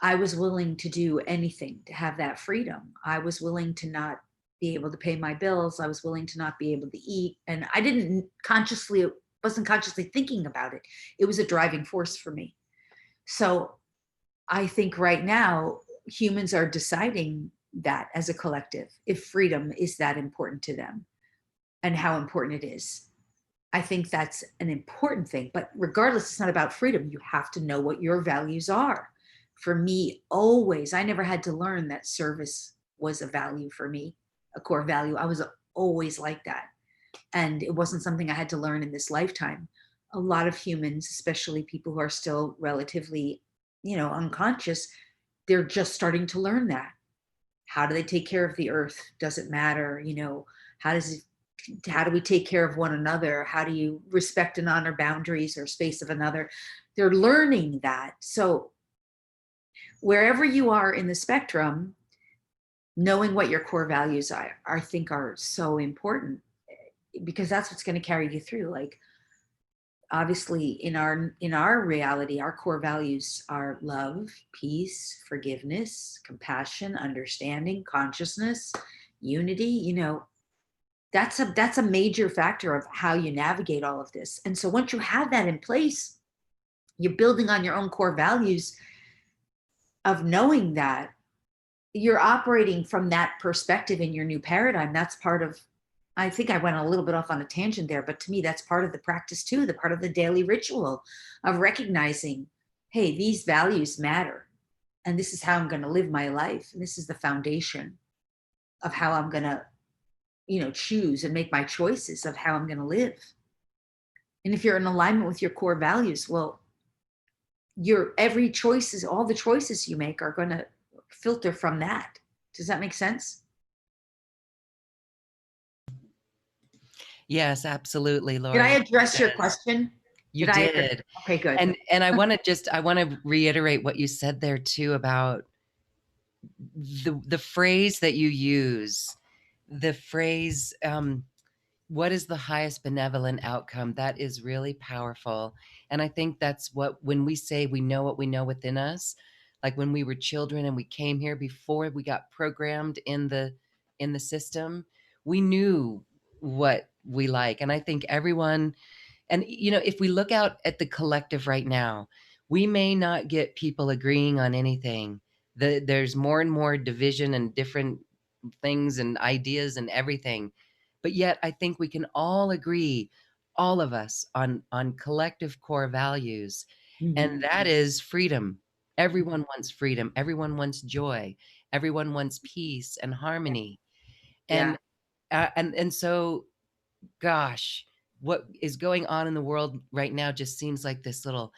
I was willing to do anything to have that freedom. I was willing to not be able to pay my bills. I was willing to not be able to eat. And I didn't consciously, wasn't consciously thinking about it. It was a driving force for me. So I think right now humans are deciding that as a collective, if freedom is that important to them and how important it is. I think that's an important thing. But regardless, it's not about freedom. You have to know what your values are. For me, always, I never had to learn that service was a value for me, a core value. I was always like that. And it wasn't something I had to learn in this lifetime. A lot of humans, especially people who are still relatively, unconscious, they're just starting to learn that. How do they take care of the earth? Does it matter? How does it, how do we take care of one another? How do you respect and honor boundaries or space of another? They're learning that. So wherever you are in the spectrum, knowing what your core values are, I think are so important, because that's what's going to carry you through. Like, obviously in our reality, our core values are love, peace, forgiveness, compassion, understanding, consciousness, unity. That's a major factor of how you navigate all of this. And so once you have that in place, you're building on your own core values of knowing that you're operating from that perspective in your new paradigm. That's part of, I think I went a little bit off on a tangent there, but to me, that's part of the practice too, the part of the daily ritual of recognizing, hey, these values matter. And this is how I'm going to live my life. And this is the foundation of how I'm going to, choose and make my choices of how I'm going to live. And if you're in alignment with your core values, well, your every choices, all the choices you make are going to filter from that. Does that make sense?
Yes, absolutely,
Did I
Lori. It
address your
does.
question?
You
Did I address?
did.
Okay, good.
And I want to reiterate what you said there too about the phrase that you use, the phrase, what is the highest benevolent outcome? That is really powerful. And I think that's what, when we say we know what we know within us, like when we were children and we came here before we got programmed in the system, we knew what we like. And I think everyone, and if we look out at the collective right now, we may not get people agreeing on anything. There's more and more division and different things and ideas and everything. But yet I think we can all agree, all of us, on collective core values. And
Mhm.
that is freedom. Everyone wants freedom. Everyone wants joy. Everyone wants peace and harmony.
Yeah,
And so, gosh, what is going on in the world right now just seems like this little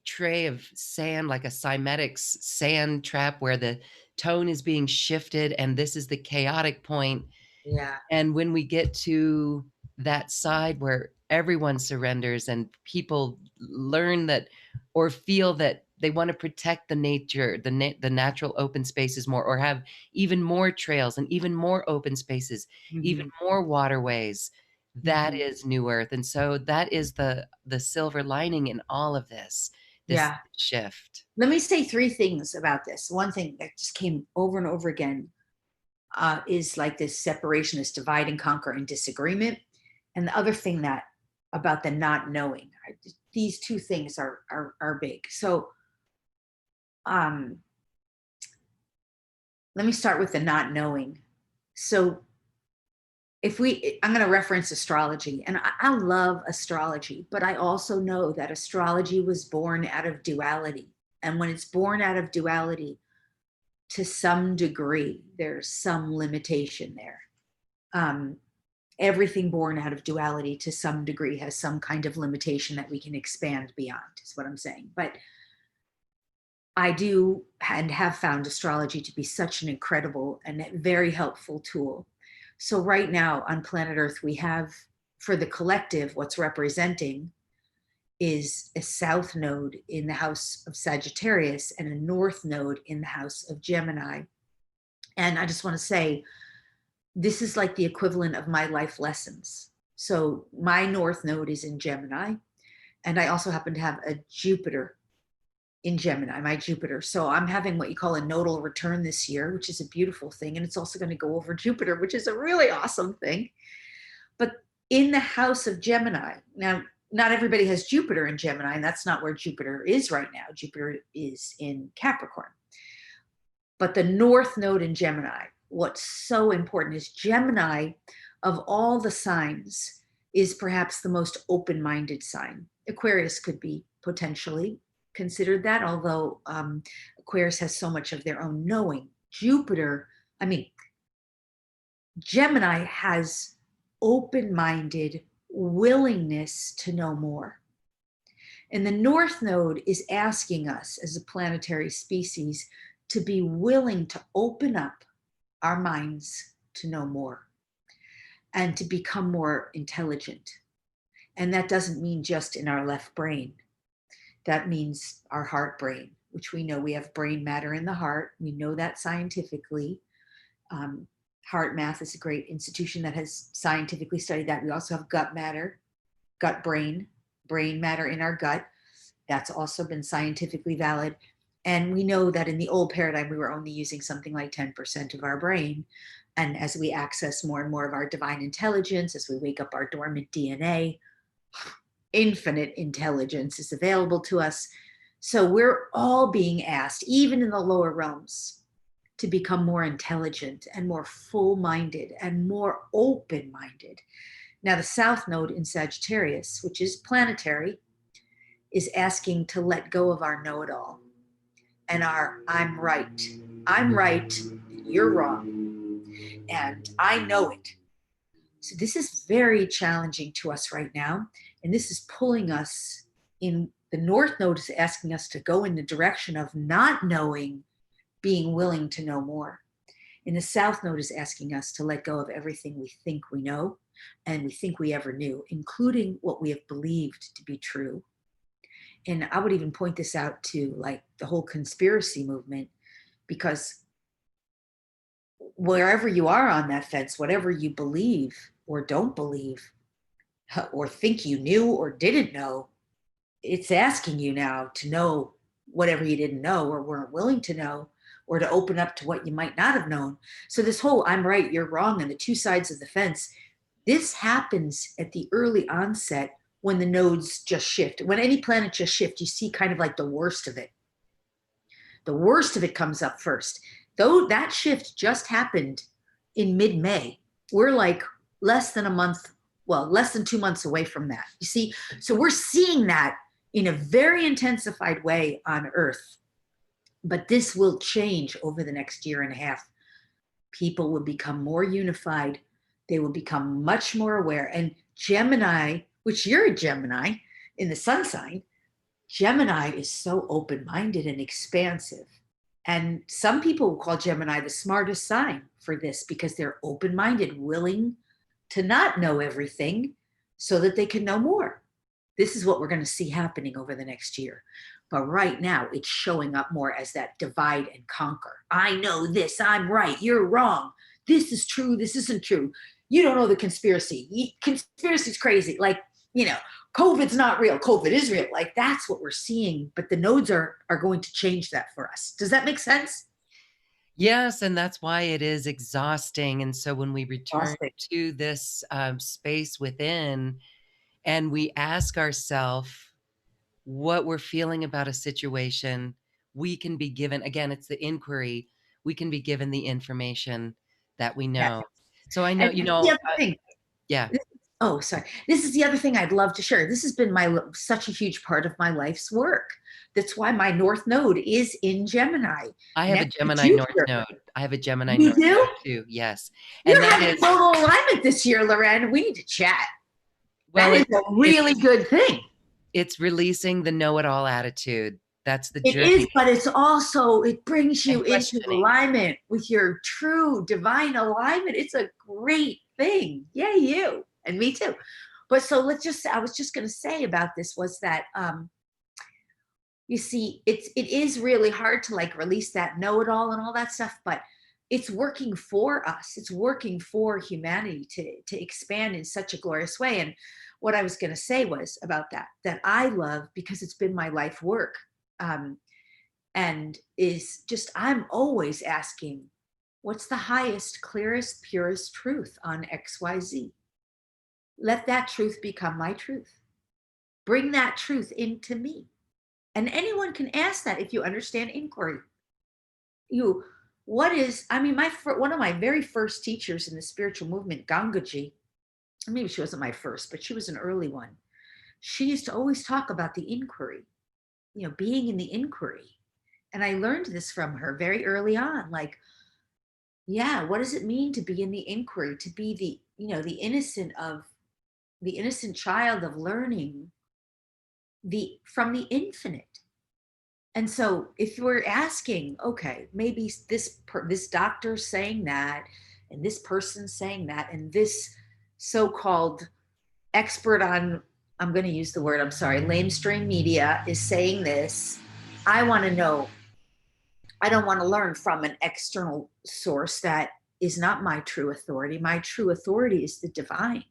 tray of sand, like a cymetics sand trap where the tone is being shifted, and this is the chaotic point.
yeah.
And when we get to that side where everyone surrenders and people learn that, or feel that they want to protect the nature, the natural open spaces more, or have even more trails and even more open spaces, even
Mhm,
more waterways, that
mhm.
is new earth. And so that is the silver lining in all of this
Yeah.
shift.
Let me say three things about this. One thing that just came over and over again is like this separation, this divide and conquer and disagreement. And the other thing that about the not knowing, these two things are big. So um, let me start with the not knowing. So I'm going to reference astrology, and I love astrology, but I also know that astrology was born out of duality. And when it's born out of duality, to some degree, there's some limitation there. Um, Everything born out of duality to some degree has some kind of limitation that we can expand beyond, is what I'm saying. But I do and have found astrology to be such an incredible and very helpful tool. So, right now on planet Earth, we have for the collective, what's representing is a south node in the house of Sagittarius and a north node in the house of Gemini. And I just want to say, this is like the equivalent of my life lessons. So, my north node is in Gemini, and I also happen to have a Jupiter in Gemini, my Jupiter. So I'm having what you call a nodal return this year, which is a beautiful thing. And it's also going to go over Jupiter, which is a really awesome thing. But in the house of Gemini, now, not everybody has Jupiter in Gemini, and that's not where Jupiter is right now. Jupiter is in Capricorn. But the North Node in Gemini, what's so important is Gemini, of all the signs, is perhaps the most open minded sign. Aquarius could be potentially considered that, although Aquarius has so much of their own knowing. Gemini has open minded willingness to know more. And the North Node is asking us as a planetary species to be willing to open up our minds to know more and to become more intelligent. And that doesn't mean just in our left brain. That means our heart brain, which we know we have brain matter in the heart. We know that scientifically. Heart Math is a great institution that has scientifically studied that. We also have gut matter, gut brain, brain matter in our gut. That's also been scientifically valid. And we know that in the old paradigm, we were only using something like 10% of our brain. And as we access more and more of our divine intelligence, as we wake up our dormant DNA, infinite intelligence is available to us. So we're all being asked, even in the lower realms, to become more intelligent and more full-minded and more open-minded. Now, the South Node in Sagittarius, which is planetary, is asking to let go of our know-it-all and our I'm right. I'm right, you're wrong, and I know it. So this is very challenging to us right now, and this is pulling us in. The North Node is asking us to go in the direction of not knowing, being willing to know more. And the South Node is asking us to let go of everything we think we know and we think we ever knew, including what we have believed to be true. And I would even point this out to like the whole conspiracy movement, because wherever you are on that fence, whatever you believe or don't believe, or think you knew or didn't know, it's asking you now to know whatever you didn't know or weren't willing to know, or to open up to what you might not have known. So this whole I'm right, you're wrong, and the two sides of the fence, this happens at the early onset when the nodes just shift. When any planet just shift, you see kind of like the worst of it. The worst of it comes up first. Though that shift just happened in mid-May, we're like less than a month, well, less than 2 months away from that. You see, so we're seeing that in a very intensified way on Earth. But this will change over the next year and a half. People will become more unified. They will become much more aware. And Gemini, which you're a Gemini in the sun sign, Gemini is so open minded and expansive. And some people will call Gemini the smartest sign for this because they're open minded, willing to not know everything so that they can know more. This is what we're going to see happening over the next year. But right now, it's showing up more as that divide and conquer. I know this, I'm right, you're wrong. This is true, this isn't true. You don't know the conspiracy. Conspiracy's crazy. Like, COVID's not real. COVID is real. Like, that's what we're seeing. But the nodes are going to change that for us. Does that make sense?
Yes, and that's why it is exhausting. And so when we return
Exhausting.
to this space within and we ask ourselves what we're feeling about a situation, we can be given, again, it's the inquiry, we can be given the information that we
Yes.
know. So I know,
And the other thing,
yeah.
Oh, sorry. This is the other thing I'd love to share. This has been such a huge part of my life's work. That's why my North Node is in Gemini,
I have a
next to
Gemini North
Jupiter.
Node. I have a Gemini
You
North
do?
Node too, yes, and
You're
that
having
is
total alignment this year, Loren. We need to chat. That
well,
is a really good thing.
it's releasing the know-it-all attitude. That's the
It is,
journey,
but it's also, it brings you
and
into
questioning.
alignment with your true divine alignment. It's a great thing. Yay, you. And me too. But so I was just going to say about this was that, you see, it is really hard to like release that know-it-all and all that stuff, but it's working for us. It's working for humanity to expand in such a glorious way. And what I was going to say was about that I love, because it's been my life work, um, and is just, I'm always asking, what's the highest, clearest, purest truth on XYZ? Let that truth become my truth. Bring that truth into me. And anyone can ask that if you understand inquiry. You, what is, I mean, one of my very first teachers in the spiritual movement, Gangaji, maybe she wasn't my first, but she was an early one. She used to always talk about the inquiry, being in the inquiry. And I learned this from her very early on. Like, yeah, what does it mean to be in the inquiry, to be the innocent child of learning from the infinite? And so if we're asking, okay, maybe this doctor's saying that, and this person's saying that, and this so-called expert on, I'm going to use the word, I'm sorry, lamestream media is saying this, I want to know. I don't want to learn from an external source that is not my true authority. My true authority is the divine.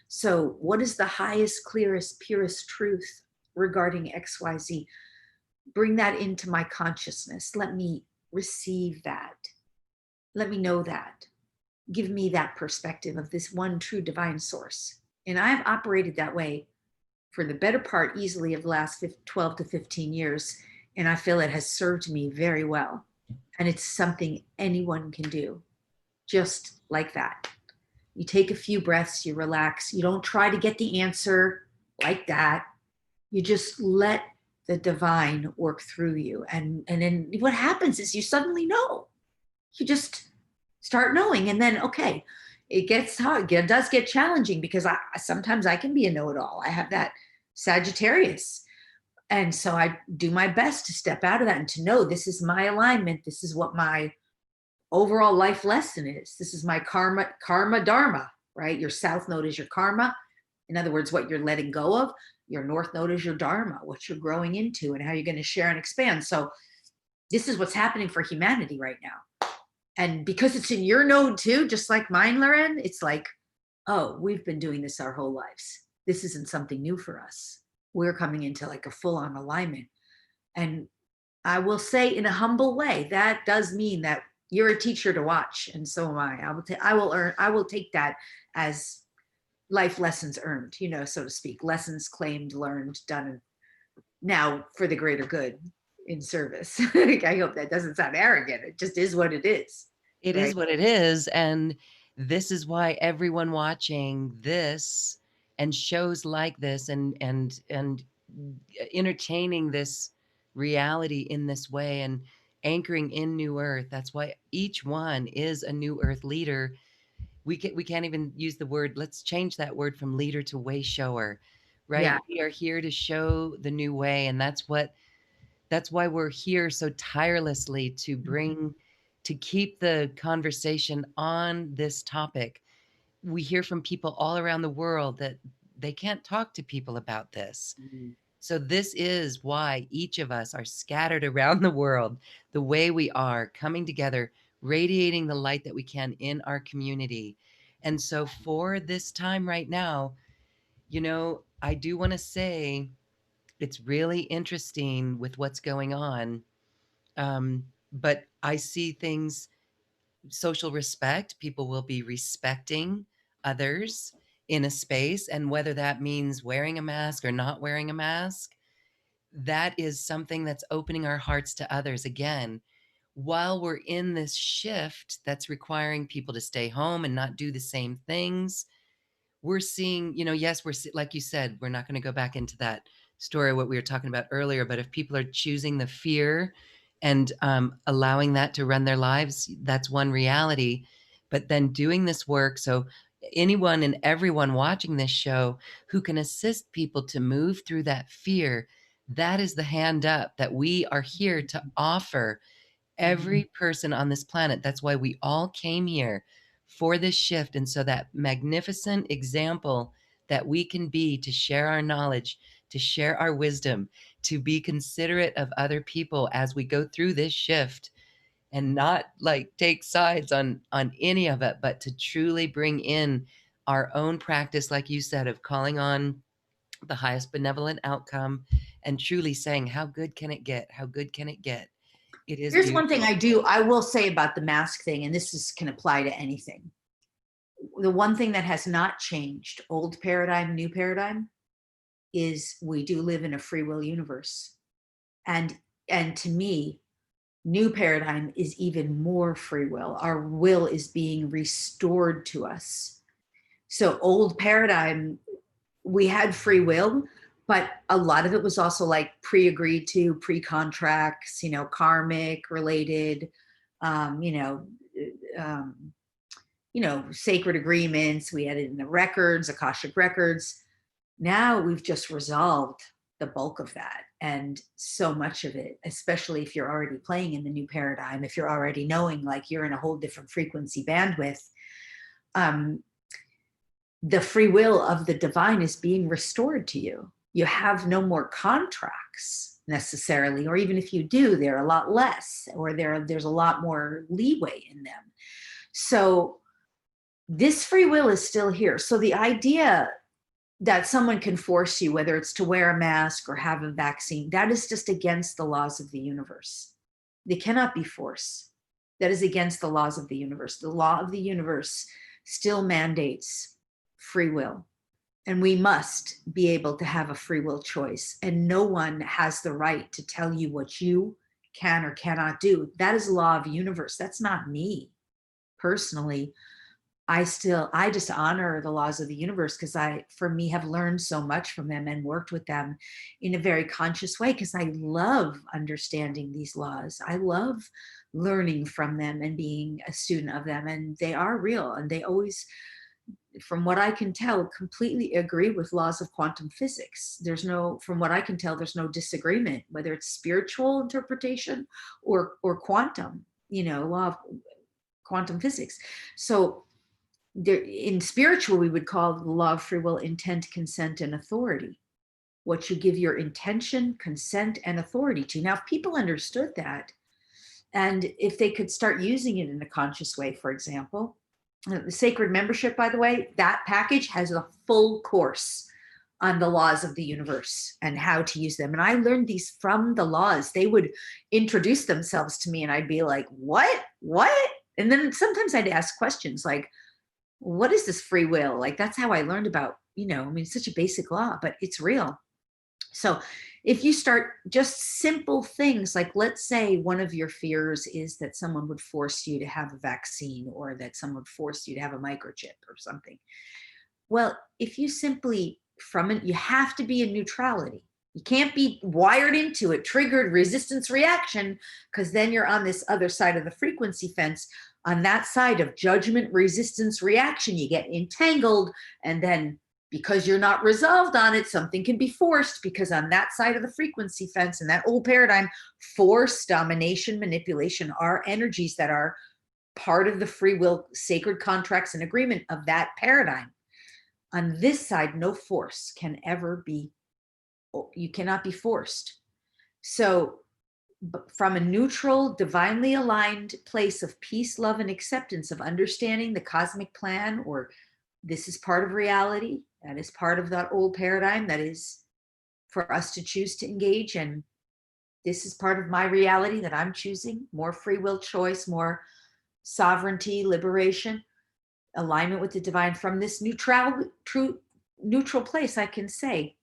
So what is the highest, clearest, purest truth regarding XYZ? Bring that into my consciousness. Let me receive that. Let me know that. Give me that perspective of this one true divine source. And I've operated that way for the better part easily of the last 12 to 15 years. And I feel it has served me very well. And it's something anyone can do, just like that. You take a few breaths, you relax. You don't try to get the answer like that. You just let the divine work through you. And then what happens is you suddenly know. You just start knowing. And then, okay, it gets hard. It does get challenging because sometimes I can be a know-it-all. I have that Sagittarius. And so I do my best to step out of that and to know this is my alignment. This is what my overall life lesson is. This is my karma dharma, right? Your south node is your karma. In other words, what you're letting go of. Your north node is your dharma, what you're growing into and how you're going to share and expand. So this is what's happening for humanity right now. And because it's in your node too, just like mine, Loren, it's like, oh, we've been doing this our whole lives. This isn't something new for us. We're coming into like a full-on alignment. And I will say in a humble way, that does mean that you're a teacher to watch, and so am I. I will take that as life lessons earned, so to speak, lessons claimed, learned, done now for the greater good in service. I hope that doesn't sound arrogant. It just is what it is,
It
right?
is what it is, and this is why everyone watching this and shows like this and entertaining this reality in this way and anchoring in New Earth, that's why each one is a New Earth leader. We can't even use the word, let's change that word from leader to way shower, right?
Yeah.
We are here to show the new way, and that's why we're here so tirelessly to keep the conversation on this topic. We hear from people all around the world that they can't talk to people about this.
Mhm.
So this is why each of us are scattered around the world the way we are, coming together, radiating the light that we can in our community. And so for this time right now, I do want to say it's really interesting with what's going on. But I see things, social respect, people will be respecting others in a space. And whether that means wearing a mask or not wearing a mask, that is something that's opening our hearts to others again. While we're in this shift that's requiring people to stay home and not do the same things, we're seeing, yes, like you said, we're not going to go back into that story, what we were talking about earlier, but if people are choosing the fear and allowing that to run their lives, that's one reality. But then doing this work, so anyone and everyone watching this show who can assist people to move through that fear, that is the hand up that we are here to offer
Mhm.
every person on this planet. That's why we all came here, for this shift. And so that magnificent example that we can be, to share our knowledge, to share our wisdom, to be considerate of other people as we go through this shift, and not like take sides on any of it, but to truly bring in our own practice, like you said, of calling on the highest benevolent outcome and truly saying, how good can it get? How good can it get? It is
Here's one thing
beautiful.
I will say about the mask thing, and can apply to anything. The one thing that has not changed, old paradigm, new paradigm, is we do live in a free will universe. And to me, new paradigm is even more free will. Our will is being restored to us. So old paradigm, we had free will, but a lot of it was also like pre-agreed to, pre-contracts, karmic related, um, you know, um, sacred agreements. We had it in the records, Akashic records. Now we've just resolved the bulk of that, and so much of it, especially if you're already playing in the new paradigm, if you're already knowing like you're in a whole different frequency bandwidth, um, the free will of the divine is being restored to you. You have no more contracts necessarily, or even if you do, they're a lot less, or there's a lot more leeway in them. So this free will is still here. So the idea that someone can force you, whether it's to wear a mask or have a vaccine, that is just against the laws of the universe. They cannot be forced. That is against the laws of the universe. The law of the universe still mandates free will. And we must be able to have a free will choice. And no one has the right to tell you what you can or cannot do. That is law of universe. That's not me personally. I just honor the laws of the universe because for me, have learned so much from them and worked with them in a very conscious way because I love understanding these laws. I love learning from them and being a student of them. And they are real. And they always, from what I can tell, completely agree with laws of quantum physics. From what I can tell, there's no disagreement, whether it's spiritual interpretation or quantum, law of quantum physics. So there, in spiritual, we would call the law of free will intent, consent, and authority. What you give your intention, consent, and authority to. Now, if people understood that, and if they could start using it in a conscious way, for example, the sacred membership, by the way, that package has a full course on the laws of the universe and how to use them. And I learned these from the laws. They would introduce themselves to me, and I'd be like, what? What? And then sometimes I'd ask questions like, what is this free will? Like, that's how I learned about, I mean, it's such a basic law, but it's real. So if you start just simple things, like let's say one of your fears is that someone would force you to have a vaccine or that someone would force you to have a microchip or something. Well, if you simply from it, you have to be in neutrality. You can't be wired into it, triggered resistance reaction, because then you're on this other side of the frequency fence. On that side of judgment, resistance, reaction, you get entangled. And then because you're not resolved on it, something can be forced because on that side of the frequency fence in that old paradigm, force, domination, manipulation are energies that are part of the free will, sacred contracts and agreement of that paradigm. On this side, no force can ever be, you cannot be forced. So from a neutral, divinely aligned place of peace, love, and acceptance of understanding the cosmic plan, or this is part of reality, that is part of that old paradigm, that is for us to choose to engage. And this is part of my reality that I'm choosing, more free will choice, more sovereignty, liberation, alignment with the divine. From this neutral place, I can say,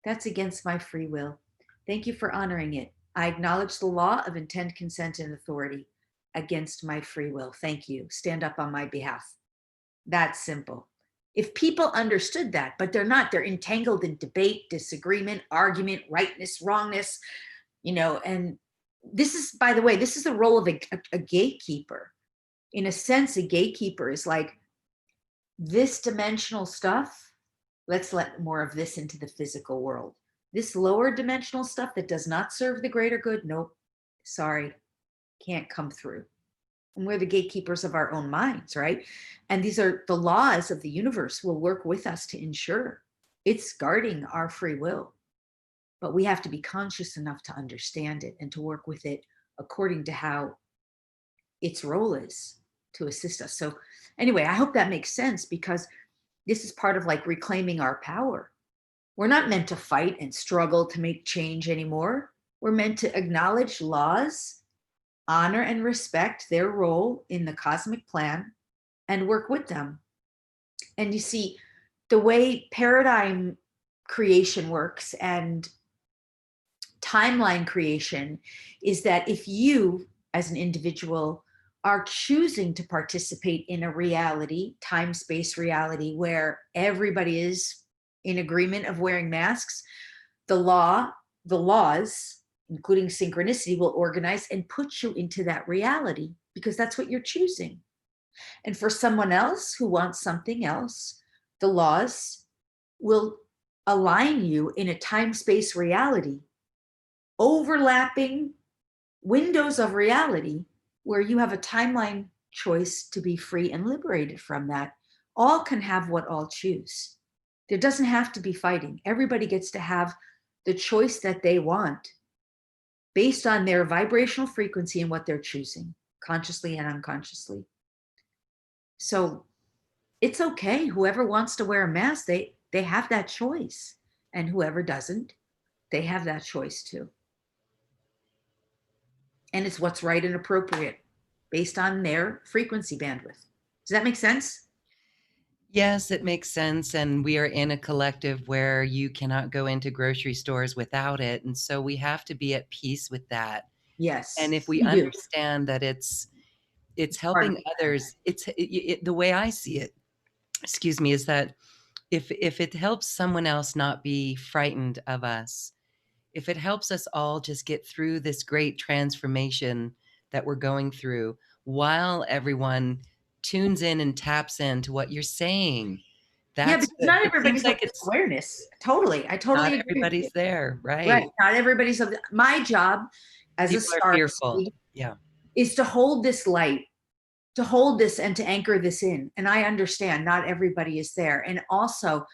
that's against my free will. Thank you for honoring it. I acknowledge the law of intent, consent, and authority against my free will. Thank you. Stand up on my behalf. That's simple. If people understood that, but they're not, they're entangled in debate, disagreement, argument, rightness, wrongness, and this is, by the way, this is the role of a gatekeeper. In a sense, a gatekeeper is like, this dimensional stuff, let's let more of this into the physical world. This lower dimensional stuff that does not serve the greater good, nope, sorry, can't come through. And we're the gatekeepers of our own minds, right? And these are the laws of the universe will work with us to ensure it's guarding our free will. But we have to be conscious enough to understand it and to work with it according to how its role is to assist us. So anyway, I hope that makes sense, because this is part of like reclaiming our power. We're not meant to fight and struggle to make change anymore. We're meant to acknowledge laws, honor and respect their role in the cosmic plan, and work with them. And you see, the way paradigm creation works and timeline creation is that if you, as an individual, are choosing to participate in a reality, time space reality, where everybody is in agreement of wearing masks, the laws, including synchronicity, will organize and put you into that reality because that's what you're choosing. And for someone else who wants something else, the laws will align you in a time space reality, overlapping windows of reality where you have a timeline choice to be free and liberated from that. All can have what all choose. There doesn't have to be fighting. Everybody gets to have the choice that they want based on their vibrational frequency and what they're choosing, consciously and unconsciously. So it's okay. Whoever wants to wear a mask, they have that choice. And whoever doesn't, they have that choice too. And it's what's right and appropriate based on their frequency bandwidth. Does that make sense?
Yes, it makes sense. And we are in a collective where you cannot go into grocery stores without it. And so we have to be at peace with that. And
Yes,
if we
we do.
understand that it's
It's part of
helping others, the way I see it, excuse me, is that if it helps someone else not be frightened of us, if it helps us all just get through this great transformation that we're going through while everyone tunes in and taps into what you're saying,
Yeah,
that's
because
good.
not
It seems
everybody's of
like
this
it's
awareness. Totally. I
not
totally agree with you.
everybody's there,
Right.
right?
Not everybody's of my job as a
People are
star
fearful.
seed
Yeah.
is to hold this light, to hold this and to anchor this in. And I understand not everybody is there. And also,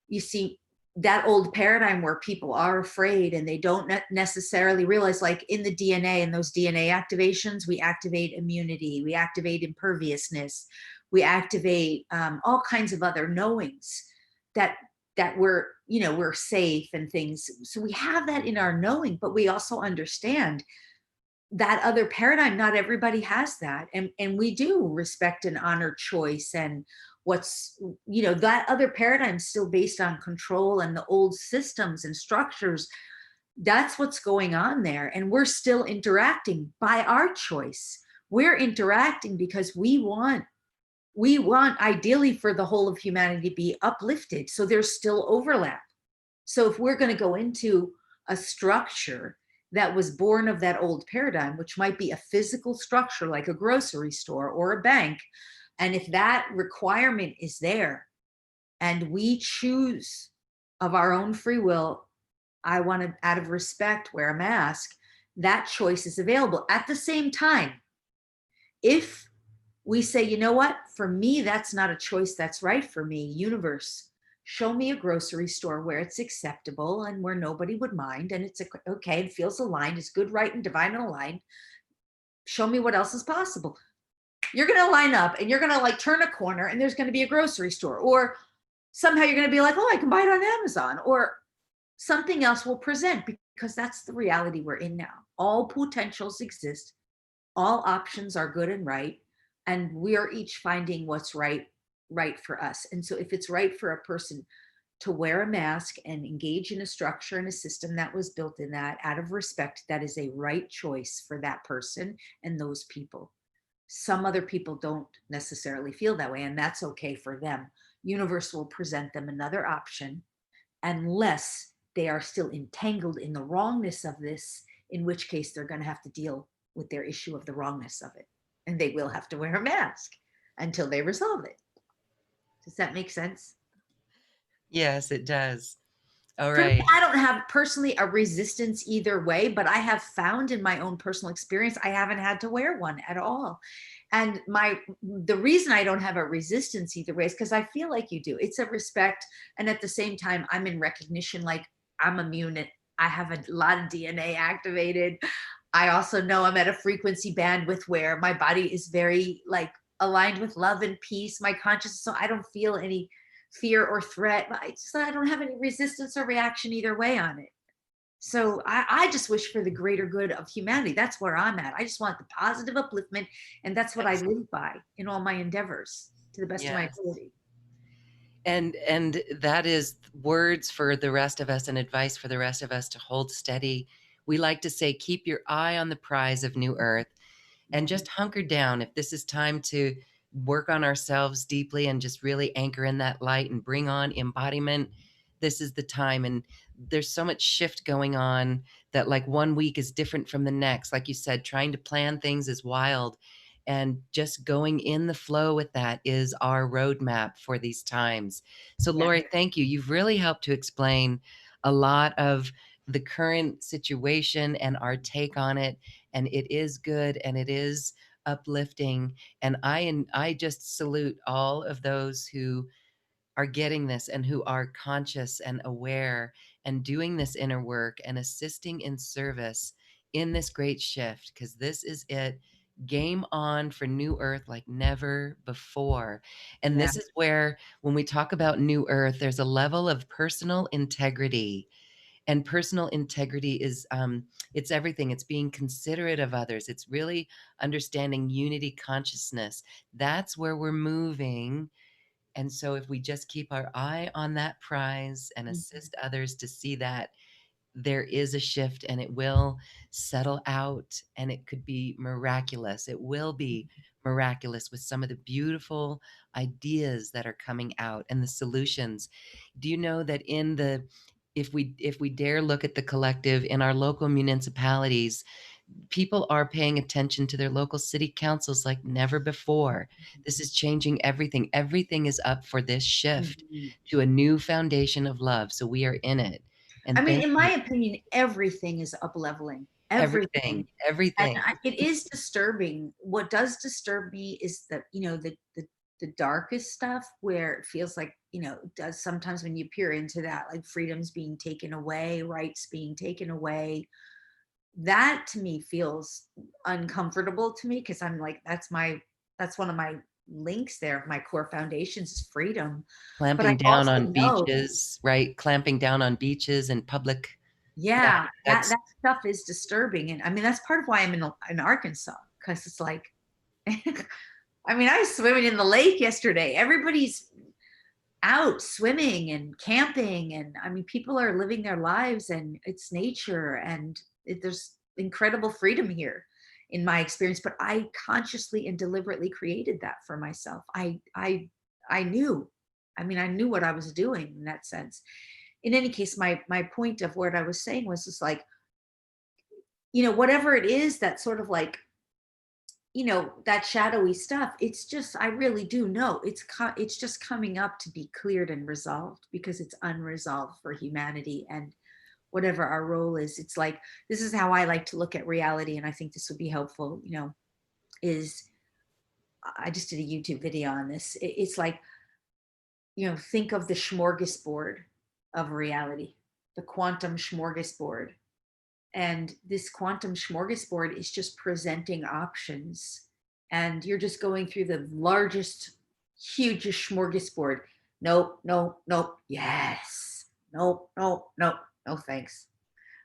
you see, that old paradigm where people are afraid and they don't necessarily realize, like in the DNA and those DNA activations, we activate immunity, we activate imperviousness, we activate all kinds of other knowings that we're, we're safe and things. So we have that in our knowing, but we also understand that other paradigm, not everybody has that, and we do respect and honor choice. And what's, that other paradigm still based on control and the old systems and structures. That's what's going on there, and we're still interacting by our choice. We're interacting because we want ideally for the whole of humanity to be uplifted, so there's still overlap. So if we're going to go into a structure that was born of that old paradigm, which might be a physical structure like a grocery store or a bank, and if that requirement is there and we choose of our own free will, I want to, out of respect, wear a mask, that choice is available. At the same time, if we say, you know what, for me, that's not a choice that's right for me, universe, show me a grocery store where it's acceptable and where nobody would mind, and it's okay, it feels aligned, it's good, right, and divine and aligned. Show me what else is possible. You're going to line up and you're going to like turn a corner and there's going to be a grocery store, or somehow you're going to be like, oh, I can buy it on Amazon, or something else will present, because that's the reality we're in now. All potentials exist, all options are good and right, and we are each finding what's right for us. And so if it's right for a person to wear a mask and engage in a structure and a system that was built in that, out of respect, that is a right choice for that person and those people. Some other people don't necessarily feel that way, and that's okay for them. universe will present them another option, unless they are still entangled in the wrongness of this, in which case they're going to have to deal with their issue of the wrongness of it. And they will have to wear a mask until they resolve it. Does that make sense?
Yes, it does. All
For me,
right.
I don't have personally a resistance either way, but I have found in my own personal experience, I haven't had to wear one at all. And the reason I don't have a resistance either way is because I feel like you do. It's a respect. And at the same time, I'm in recognition, like I'm immune. I have a lot of DNA activated. I also know I'm at a frequency bandwidth where my body is very like aligned with love and peace, my consciousness. So I don't feel any fear or threat. I don't have any resistance or reaction either way on it. So I just wish for the greater good of humanity. That's where I'm at. I just want the positive upliftment, and that's what I
Excellent.
live by in all my endeavors to the best of my
Yes.
ability.
And that is words for the rest of us and advice for the rest of us to hold steady. We like to say, keep your eye on the prize of new earth and
Mhm.
just hunker down. If this is time to work on ourselves deeply and just really anchor in that light and bring on embodiment, this is the time. And there's so much shift going on that, like, one week is different from the next. Like you said, trying to plan things is wild. And just going in the flow with that is our roadmap for these times. So,
Yeah.
Lori, thank you. You've really helped to explain a lot of the current situation and our take on it. And it is good and it is uplifting. And I just salute all of those who are getting this and who are conscious and aware and doing this inner work and assisting in service in this great shift, because this is it. Game on for new earth like never before. And
Yeah.
this is where, when we talk about new earth, there's a level of personal integrity. And personal integrity is it's everything. It's being considerate of others. It's really understanding unity consciousness. That's where we're moving. And so if we just keep our eye on that prize and
Mhm.
assist others to see that, there is a shift and it will settle out and it could be miraculous. It will be miraculous with some of the beautiful ideas that are coming out and the solutions. Do you know that if we dare look at the collective in our local municipalities, people are paying attention to their local city councils like never before. This is changing everything. Everything is up for this shift
Mhm.
to a new foundation of love. So we are in it.
I
And
mean,
thank
in my
you.
opinion, everything is up leveling. Everything.
Everything,
And
everything.
it is disturbing. What does disturb me is that, the darkest stuff where it feels like, it does sometimes when you peer into that, like freedoms being taken away, rights being taken away. That to me feels uncomfortable to me because I'm like, that's one of my links there. My core foundations is freedom. But I
Clamping down
also
on
know,
beaches, right? Clamping down on beaches and public. Yeah,
yeah, that
that's
that stuff is disturbing, and I mean that's part of why I'm in Arkansas, because it's like, I mean, I was swimming in the lake yesterday. Everybody's out swimming and camping, and I mean, people are living their lives, and it's nature, and there's incredible freedom here, in my experience. But I consciously and deliberately created that for myself. I knew, I mean, I knew what I was doing in that sense. In any case, my point of what I was saying was just like, whatever it is that sort of like, that shadowy stuff, it's just, I really do know it's just coming up to be cleared and resolved, because it's unresolved for humanity. And whatever our role is, it's like, this is how I like to look at reality, and I think this would be helpful, is, I just did a YouTube video on this. It's like, think of the smorgasbord of reality, the quantum smorgasbord. And this quantum smorgasbord is just presenting options. And you're just going through the largest, hugest smorgasbord. Nope, nope, nope. Yes. Nope, nope, nope. No thanks.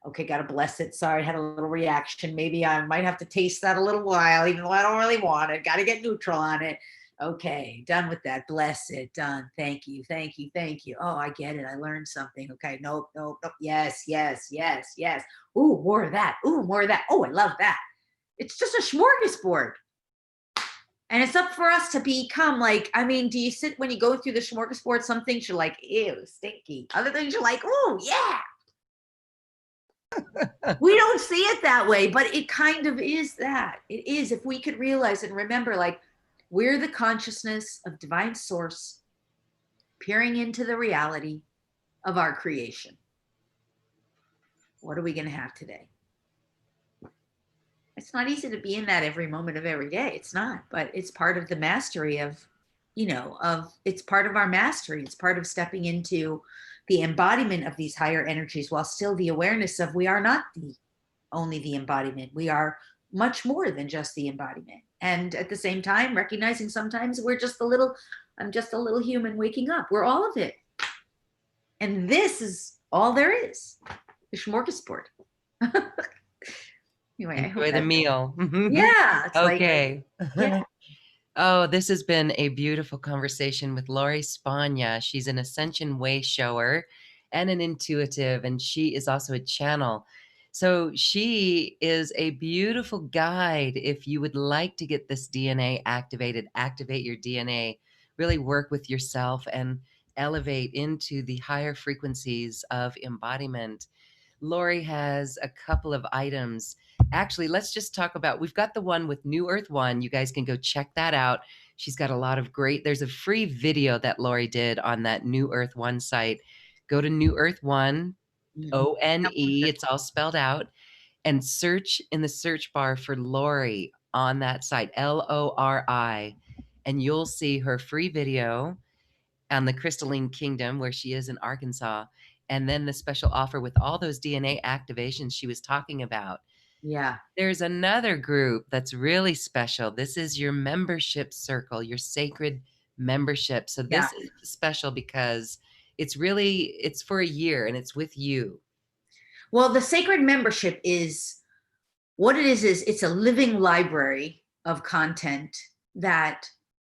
Okay, gotta bless it. Sorry, I had a little reaction. Maybe I might have to taste that a little while, even though I don't really want it. Gotta get neutral on it. Okay, done with that. Bless it. Done. Thank you. Thank you. Thank you. Oh, I get it. I learned something. Okay. Nope. Nope. Nope. Yes. Yes. Yes. Yes. Ooh, more of that. Ooh, more of that. Oh, I love that. It's just a smorgasbord. And it's up for us to become like, I mean, do you sit when you go through the smorgasbord, some things you're like, ew, stinky. Other things you're like, oh, yeah. We don't see it that way, but it kind of is that. It is. If we could realize and remember, like, we're the consciousness of divine source peering into the reality of our creation. What are we going to have today? It's not easy to be in that every moment of every day. It's not, but it's part of the mastery of, it's part of our mastery. It's part of stepping into the embodiment of these higher energies while still the awareness of we are not only the embodiment. We are much more than just the embodiment. And at the same time, recognizing sometimes I'm just a little human waking up. We're all of it. And this is all there is, the smorgasbord. Anyway, I hope
Enjoy the
that,
meal.
yeah, it's like,
Okay.
yeah,
Oh, this has been a beautiful conversation with Lori Spagna. She's an Ascension way shower and an intuitive, and she is also a channel. So she is a beautiful guide if you would like to get this DNA activated, activate your DNA, really work with yourself and elevate into the higher frequencies of embodiment. Lori has a couple of items. Actually, let's just talk about, we've got the one with New Earth One. You guys can go check that out. She's got a lot of there's a free video that Lori did on that New Earth One site. Go to New Earth One,
mhm.
ONE, it's all spelled out, and search in the search bar for Lori on that site, LORI, and you'll see her free video on the Crystalline Kingdom, where she is in Arkansas, and then the special offer with all those DNA activations she was talking about.
Yeah,
There's another group that's really special. This is your membership circle, your sacred membership. So
yeah.
this is special because it's for a year and it's with you.
Well, the sacred membership is what it is it's a living library of content that,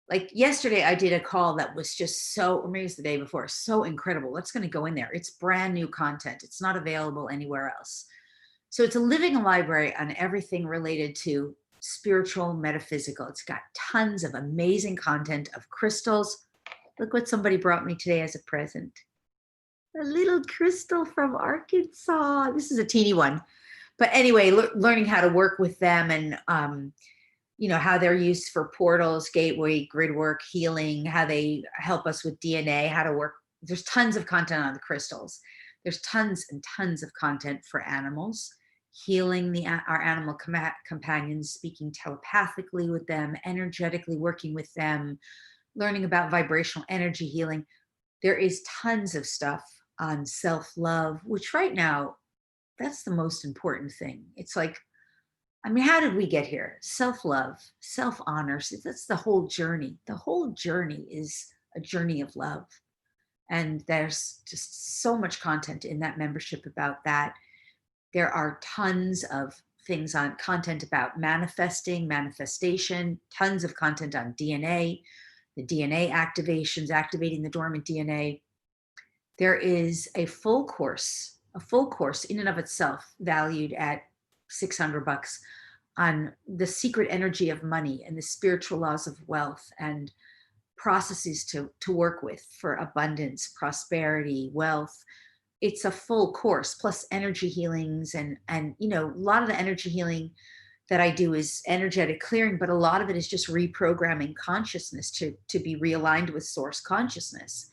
like yesterday, I did a call that was just so, or maybe it's the day before, so incredible. What's going to go in there? It's brand new content. It's not available anywhere else. So it's a living library on everything related to spiritual, metaphysical. It's got tons of amazing content of crystals. Look what somebody brought me today as a present. A little crystal from Arkansas. This is a teeny one. But anyway, learning how to work with them and, how they're used for portals, gateway, grid work, healing, how they help us with DNA, how to work. There's tons of content on the crystals. There's tons and tons of content for animals, healing our animal companions, speaking telepathically with them, energetically working with them, learning about vibrational energy healing. There is tons of stuff on self-love, which right now, that's the most important thing. It's like, I mean, how did we get here? Self-love, self-honor. That's the whole journey. The whole journey is a journey of love. And there's just so much content in that membership about that. There are tons of things on content about manifestation, tons of content on DNA, the DNA activations, activating the dormant DNA. There is a full course in and of itself, valued at $600 on the secret energy of money and the spiritual laws of wealth and processes to work with for abundance, prosperity, wealth. It's a full course plus energy healings and a lot of the energy healing that I do is energetic clearing, but a lot of it is just reprogramming consciousness to be realigned with source consciousness.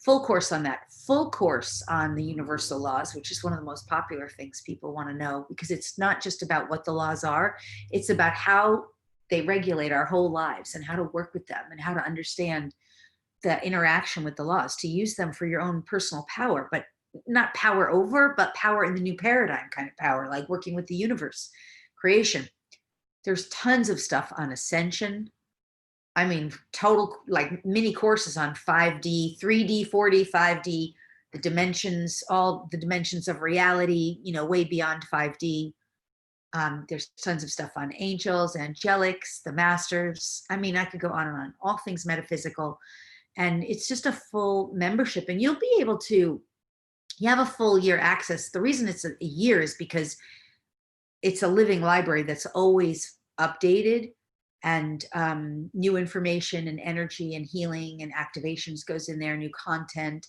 Full course on that, full course on the universal laws, which is one of the most popular things people want to know, because it's not just about what the laws are, it's about how they regulate our whole lives and how to work with them and how to understand the interaction with the laws, to use them for your own personal power, but not power over, but power in the new paradigm kind of power, like working with the universe, creation. There's tons of stuff on Ascension. I mean, total like mini courses on 5D, 3D, 4D, 5D, the dimensions, all the dimensions of reality, way beyond 5D. There's tons of stuff on angels, angelics, the masters. I mean, I could go on and on, all things metaphysical. And it's just a full membership. And you'll be able to, you have a full year access. The reason it's a year is because it's a living library that's always updated. and new information and energy and healing and activations goes in there, new content.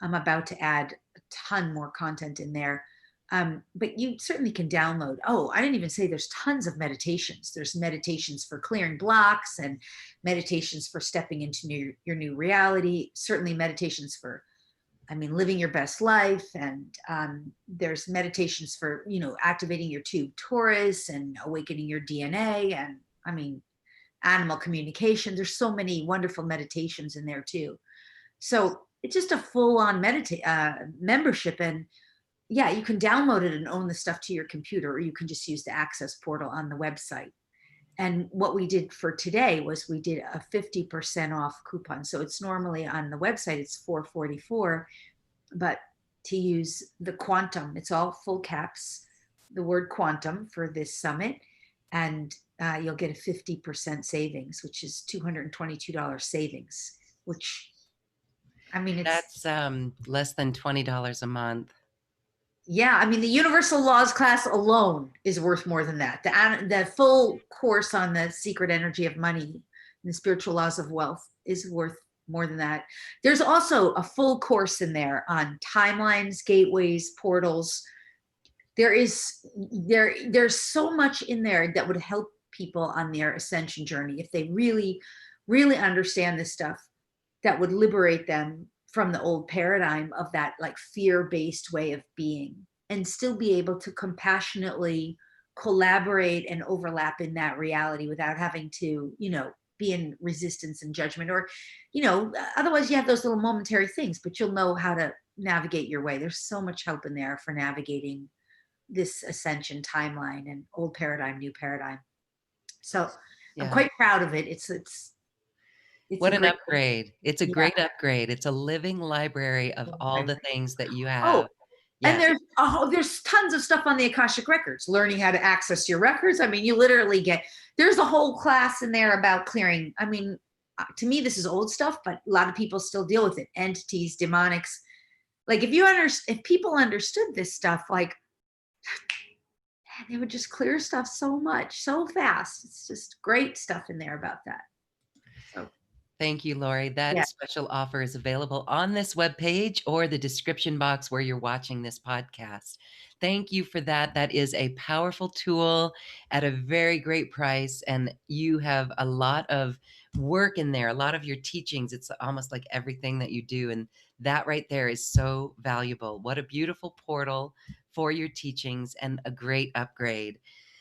I'm about to add a ton more content in there. But you certainly can download. Oh, I didn't even say there's tons of meditations. There's meditations for clearing blocks and meditations for stepping into your new reality. Certainly meditations for, living your best life. And there's meditations for, activating your tube torus and awakening your DNA. And animal communication. There's so many wonderful meditations in there too. So it's just a full-on membership. And yeah, you can download it and own the stuff to your computer, or you can just use the access portal on the website. And what we did for today was we did a 50% off coupon. So it's normally on the website, it's $444, but to use the quantum, it's all full caps, the word quantum for this summit. And you'll get a 50% savings, which is $222 savings, which, it's,
That's less than $20 a month.
yeah, the universal laws class alone is worth more than that. The full course on the secret energy of money and the spiritual laws of wealth is worth more than that. There's also a full course in there on timelines, gateways, portals. There's so much in there that would help people on their ascension journey if they really, really understand this stuff, that would liberate them from the old paradigm of that like fear-based way of being, and still be able to compassionately collaborate and overlap in that reality without having to, be in resistance and judgment, or, otherwise you have those little momentary things, but you'll know how to navigate your way. There's so much help in there for navigating this ascension timeline and old paradigm, new paradigm. So I'm quite proud of it. It's
what
a
an
great,
upgrade. It's a
yeah,
great upgrade. It's a living library of all the things that you
oh,
have.
and
Yes.
there's tons of stuff on the Akashic records, learning how to access your records. You literally there's a whole class in there about clearing. To me, this is old stuff, but a lot of people still deal with it. Entities, demonics. Like if people understood this stuff, like they would just clear stuff so much, so fast. It's just great stuff in there about that. So
Thank you, Lori. That
yeah,
special offer is available on this webpage or the description box where you're watching this podcast. Thank you for that. That is a powerful tool at a very great price. And you have a lot of work in there, a lot of your teachings. It's almost like everything that you do. And that right there is so valuable. What a beautiful portal for your teachings and a great upgrade.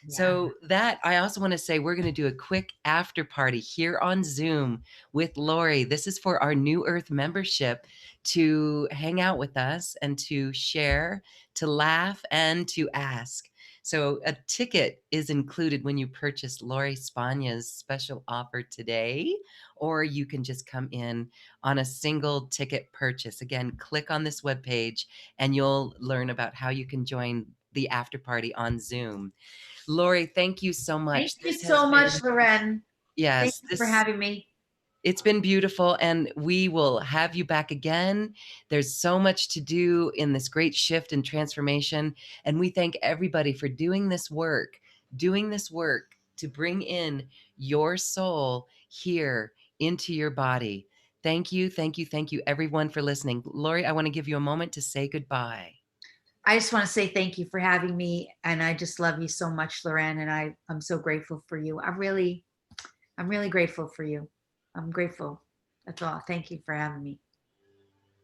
yeah.
So that I also want to say we're going to do a quick after party here on Zoom with Lori. This is for our New Earth membership to hang out with us and to share, to laugh, and to ask. So a ticket is included when you purchase Lori Spagna's special offer today, or you can just come in on a single ticket purchase. Again, click on this webpage and you'll learn about how you can join the after party on Zoom. Lori, thank you so
Thank
much.
you
This has
so
been,
much, Loren. Thank
yes,
you for having me.
it's been beautiful, and we will have you back again. There's so much to do in this great shift and transformation, and we thank everybody for doing this work to bring in your soul here into your body. Thank you, thank you, thank you, everyone, for listening. Lori, I want to give you a moment to say goodbye.
I just want to say thank you for having me. And I just love you so much, Loren. And I'm so grateful for you. I'm really grateful for you. I'm grateful. That's all. Thank you for having me.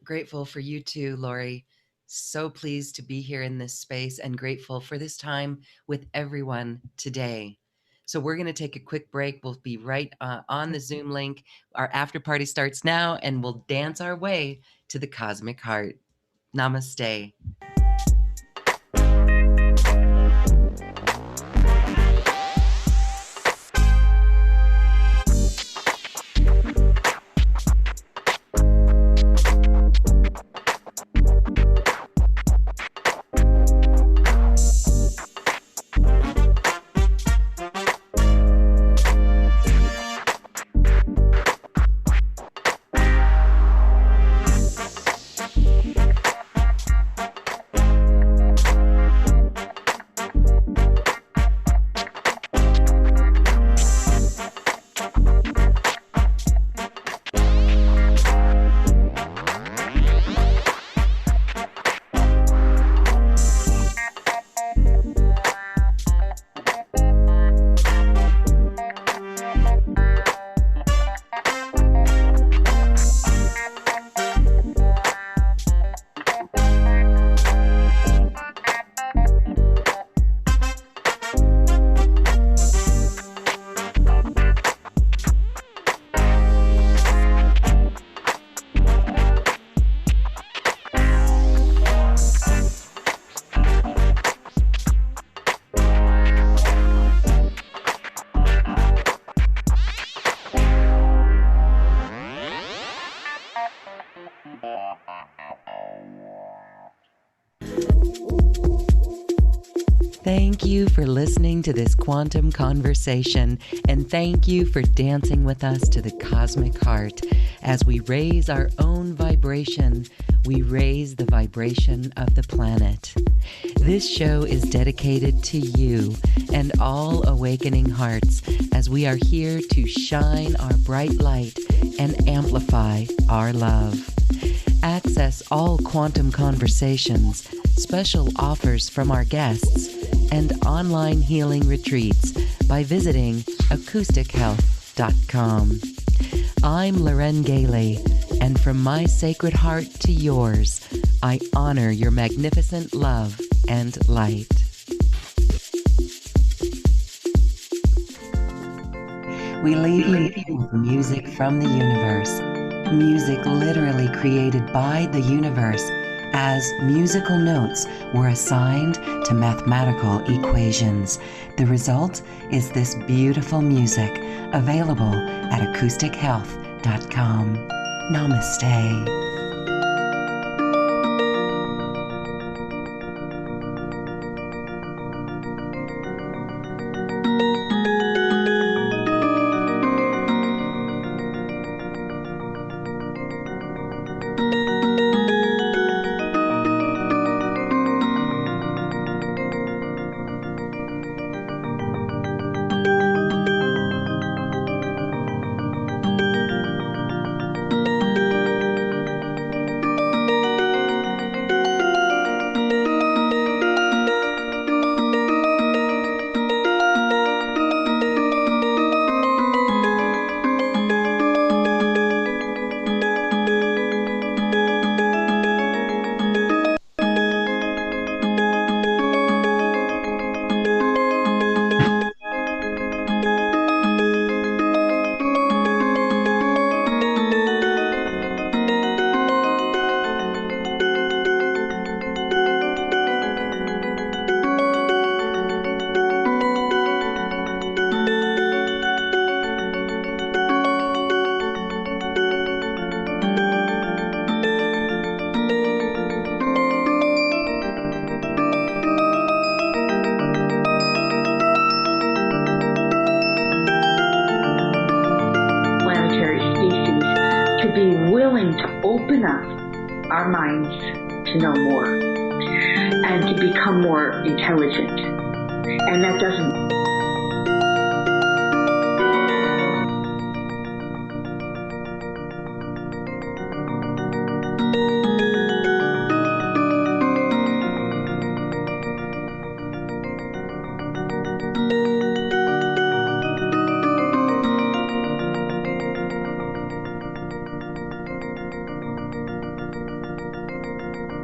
Grateful for you too, Lori. So pleased to be here in this space and grateful for this time with everyone today. So we're going to take a quick break. We'll be right on the Zoom link. Our after party starts now, and we'll dance our way to the cosmic heart. Namaste. you for listening to this quantum conversation, and thank you for dancing with us to the cosmic heart. As we raise our own vibration, we raise the vibration of the planet. This show is dedicated to you and all awakening hearts, as we are here to shine our bright light and amplify our love. Access all quantum conversations, special offers from our guests, and online healing retreats by visiting acoustichealth.com. I'm Loren Gailey, and from my sacred heart to yours, I honor your magnificent love and light. We leave you with music from the universe. Music literally created by the universe, as musical notes were assigned to mathematical equations. The result is this beautiful music, available at acoustichealth.com. Namaste.
Our minds to know more and to become more intelligent. And that doesn't